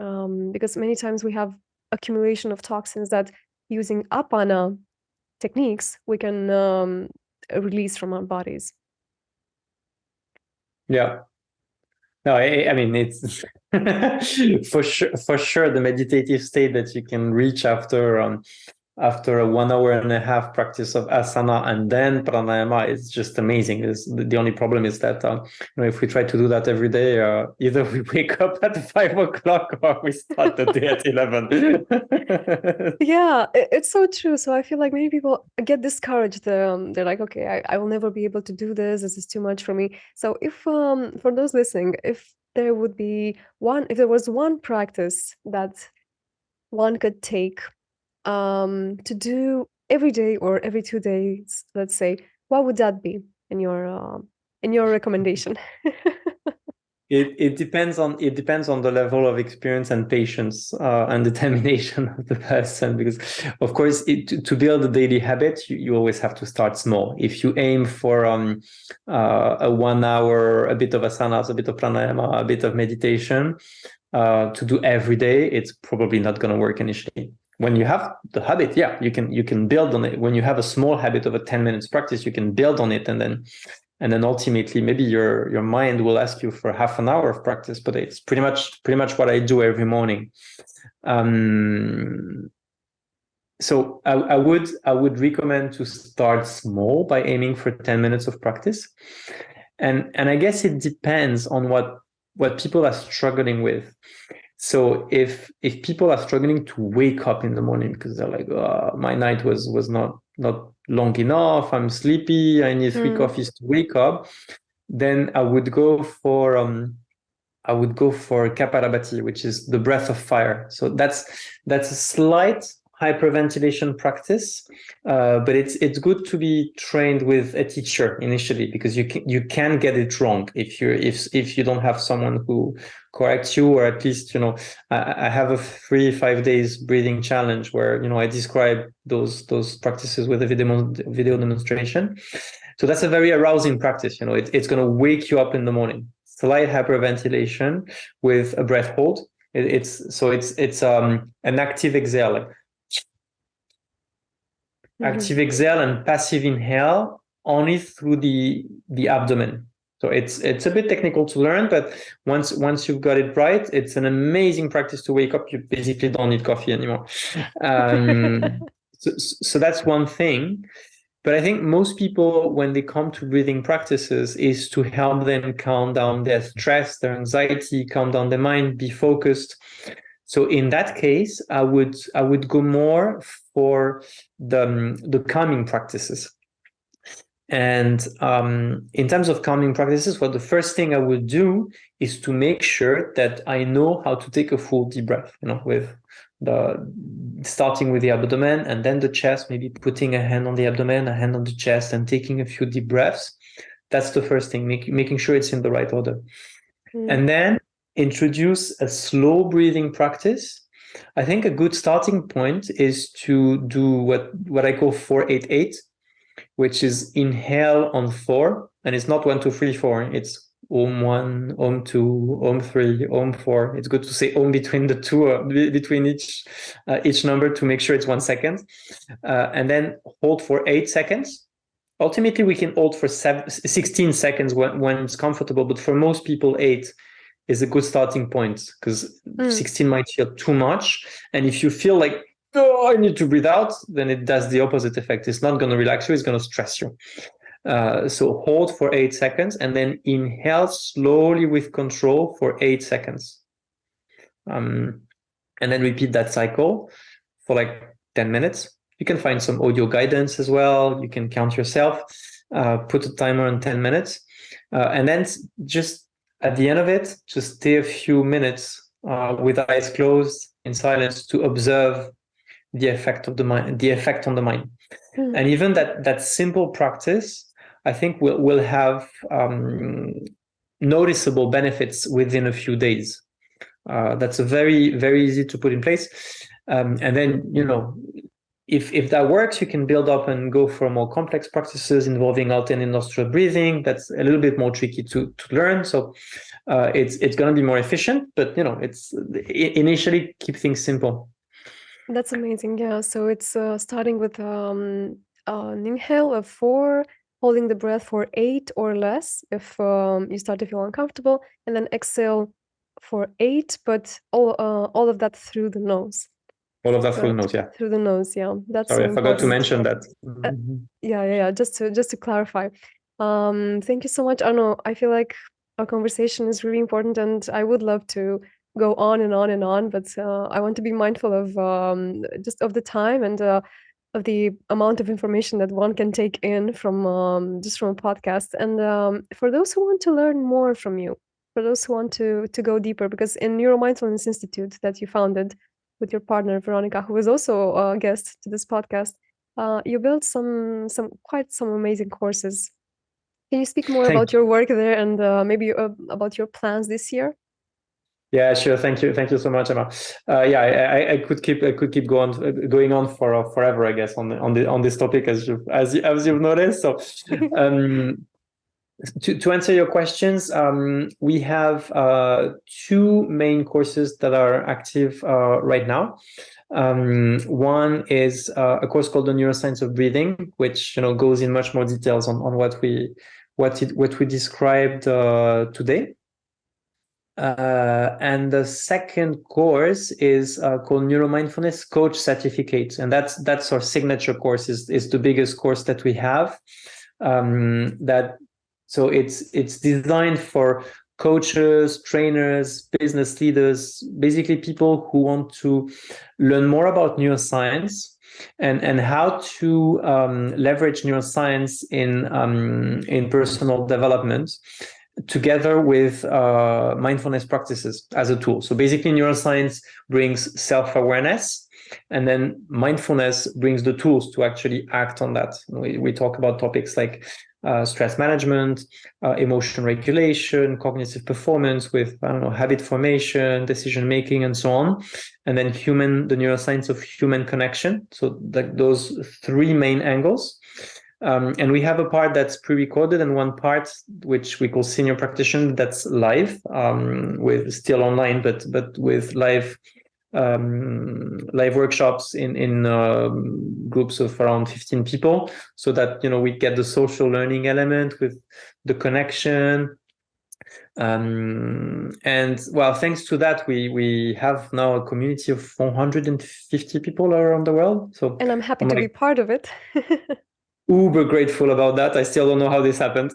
because many times we have accumulation of toxins that using apana techniques we can release from our bodies. Yeah. No, I mean it's for sure the meditative state that you can reach after a 1.5 hour practice of asana and then pranayama is just amazing. The only problem is that if we try to do that every day, either we wake up at 5 o'clock or we start the day at 11. Yeah, it's so true. So I feel like many people get discouraged. They're like, okay, I will never be able to do this. This is too much for me. So if for those listening, if there was one practice that one could take to do every day or every 2 days, let's say, what would that be in your recommendation? It depends on the level of experience and patience and determination of the person, because of course to build a daily habit you always have to start small. If you aim for a 1 hour, a bit of asanas, a bit of pranayama, a bit of meditation to do every day, it's probably not going to work initially. When you have the habit, yeah, you can build on it. When you have a small habit of a 10 minutes practice, you can build on it, and then ultimately maybe your mind will ask you for half an hour of practice. But it's pretty much what I do every morning. So I would recommend to start small by aiming for 10 minutes of practice, and I guess it depends on what people are struggling with. So if people are struggling to wake up in the morning because they're like, oh, my night was not long enough, I'm sleepy, I need 3 coffees to wake up, then I would go for Kapalabhati, which is the breath of fire. So that's a slight hyperventilation practice, but it's good to be trained with a teacher initially, because you can get it wrong if you don't have someone who corrects you, or at least I have a 5 days breathing challenge where I describe those practices with a video demonstration. So that's a very arousing practice. It's going to wake you up in the morning. Slight hyperventilation with a breath hold. It's an active exhale. Active exhale and passive inhale only through the abdomen. So it's a bit technical to learn, but once you've got it right, it's an amazing practice to wake up. You basically don't need coffee anymore. So that's one thing. But I think most people, when they come to breathing practices, is to help them calm down their stress, their anxiety, calm down their mind, be focused. So in that case, I would go more for the calming practices. And in terms of calming practices, the first thing I would do is to make sure that I know how to take a full deep breath, with starting with the abdomen and then the chest, maybe putting a hand on the abdomen, a hand on the chest, and taking a few deep breaths. That's the first thing, making sure it's in the right order. And then introduce a slow breathing practice I think a good starting point is to do what I call 4-8-8, which is inhale on 4, and it's not 1, 2, 3, 4. It's Om 1, Om 2, Om 3, Om 4. It's good to say Om between the two, between each number to make sure it's 1 second, and then hold for 8 seconds. Ultimately, we can hold for 16 seconds when it's comfortable, but for most people, 8 is a good starting point, because 16 might feel too much. And if you feel like, oh, I need to breathe out, then it does the opposite effect. It's not going to relax you, it's going to stress you. So hold for 8 seconds and then inhale slowly with control for 8 seconds. And then repeat that cycle for like 10 minutes. You can find some audio guidance as well. You can count yourself, put a timer on 10 minutes. And then just at the end of it, just stay a few minutes with eyes closed in silence to observe the effect of the mind, the effect on the mind. And even that simple practice, I think will have noticeable benefits within a few days. That's a very, very easy to put in place. And then, if that works, you can build up and go for more complex practices involving alternate nostril breathing. That's a little bit more tricky to learn. So it's going to be more efficient, but it's initially keep things simple. That's amazing. Yeah. So it's starting with an inhale of 4, holding the breath for 8 or less if you start to feel uncomfortable, and then exhale for 8, but all of that through the nose. All of that through the nose, yeah. Through the nose, yeah. That's sorry, so I forgot to important. mention that. Yeah. Just to clarify. Thank you so much, Arnaud. I feel like our conversation is really important, and I would love to go on and on and on, but I want to be mindful of just of the time and of the amount of information that one can take in from just from a podcast. And for those who want to learn more from you, for those who want to go deeper, because in NeuroMindfulness Institute that you founded with your partner Veronica, who is also a guest to this podcast, you built some amazing courses. Can you speak more about your work there and maybe about your plans this year? Yeah, sure. Thank you so much, Emma. I could keep going on for forever, I guess, on this topic, as you've noticed. So, to answer your questions, we have 2 main courses that are active right now. One is a course called the Neuroscience of Breathing, which goes in much more details on what we described today. And the second course is called NeuroMindfulness Coach Certificate, and that's our signature course. Is the biggest course that we have. So it's designed for coaches, trainers, business leaders, basically people who want to learn more about neuroscience and how to leverage neuroscience in personal development, together with mindfulness practices as a tool. So basically, neuroscience brings self-awareness, and then mindfulness brings the tools to actually act on that. We talk about topics like stress management, emotion regulation, cognitive performance with, habit formation, decision making, and so on. And then the neuroscience of human connection. So those 3 main angles. And we have a part that's pre-recorded and one part which we call senior practitioner that's live, with still online, but with live workshops in groups of around 15 people, so that we get the social learning element with the connection. And well, thanks to that, we have now a community of 450 people around the world. So, and I'm happy to be part of it. Uber grateful about that. I still don't know how this happened.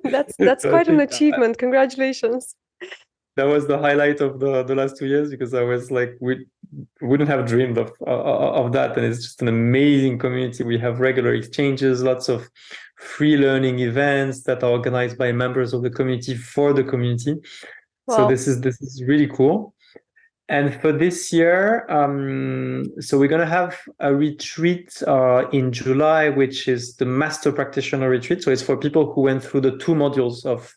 That's quite an achievement. Congratulations. That was the highlight of the last 2 years, because I was like, we wouldn't have dreamed of that. And it's just an amazing community. We have regular exchanges, lots of free learning events that are organized by members of the community for the community. Wow. So this is really cool. And for this year, so we're going to have a retreat in July, which is the Master Practitioner Retreat. So it's for people who went through the 2 modules of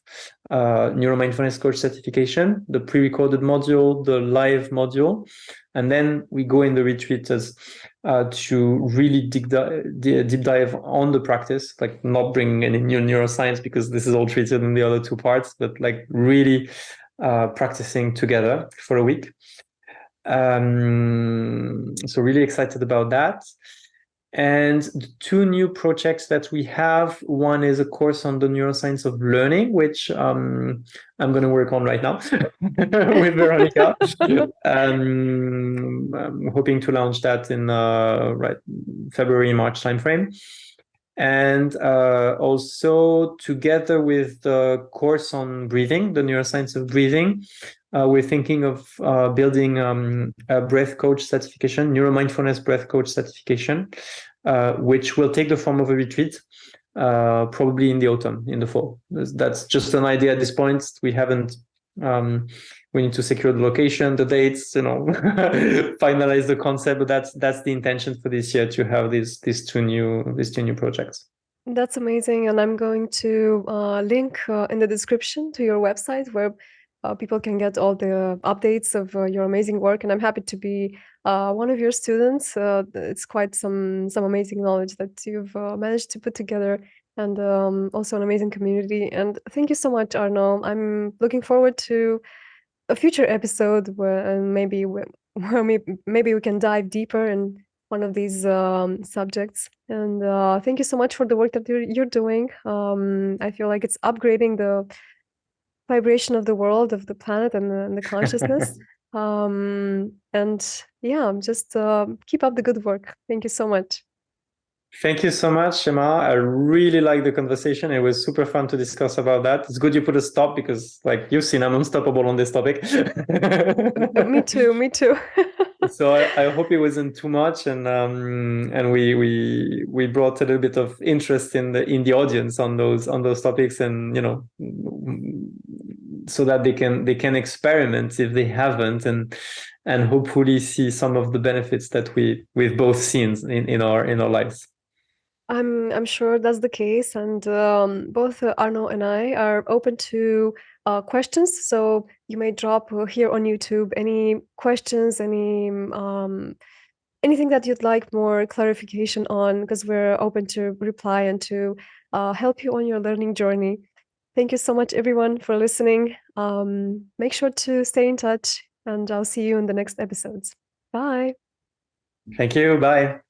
NeuroMindfulness Coach certification, the pre-recorded module, the live module. And then we go in the retreat as to really deep dive on the practice, like not bringing any new neuroscience because this is all treated in the other 2 parts, but like really practicing together for a week. So really excited about that. And the 2 new projects that we have, one is a course on the neuroscience of learning, which I'm going to work on right now with Veronica. I'm hoping to launch that in February, March timeframe. And also together with the course on breathing, the neuroscience of breathing, we're thinking of building a breath coach certification, neuromindfulness breath coach certification, which will take the form of a retreat, probably in the autumn, in the fall. That's just an idea at this point. We haven't. We need to secure the location, the dates, finalize the concept. But that's the intention for this year, to have these two new projects. That's amazing, and I'm going to link in the description to your website where people can get all the updates of your amazing work. And I'm happy to be one of your students. It's quite some amazing knowledge that you've managed to put together, and also an amazing community. And thank you so much, Arnaud. I'm looking forward to a future episode where maybe we can dive deeper in one of these subjects. And thank you so much for the work that you're doing. I feel like it's upgrading the vibration of the world, of the planet, and the consciousness. And yeah, just keep up the good work. Thank you so much. Thank you so much, Emma. I really like the conversation. It was super fun to discuss about that. It's good you put a stop because, like you've seen, I'm unstoppable on this topic. Me too. So I hope it wasn't too much, and we brought a little bit of interest in the audience on those topics, and so that they can experiment if they haven't, and hopefully see some of the benefits that we've both seen in our lives. I'm sure that's the case, and both Arnaud and I are open to questions. So you may drop here on YouTube any questions, anything that you'd like more clarification on, because we're open to reply and to help you on your learning journey. Thank you so much, everyone, for listening. Make sure to stay in touch, and I'll see you in the next episodes. Bye. Thank you. Bye.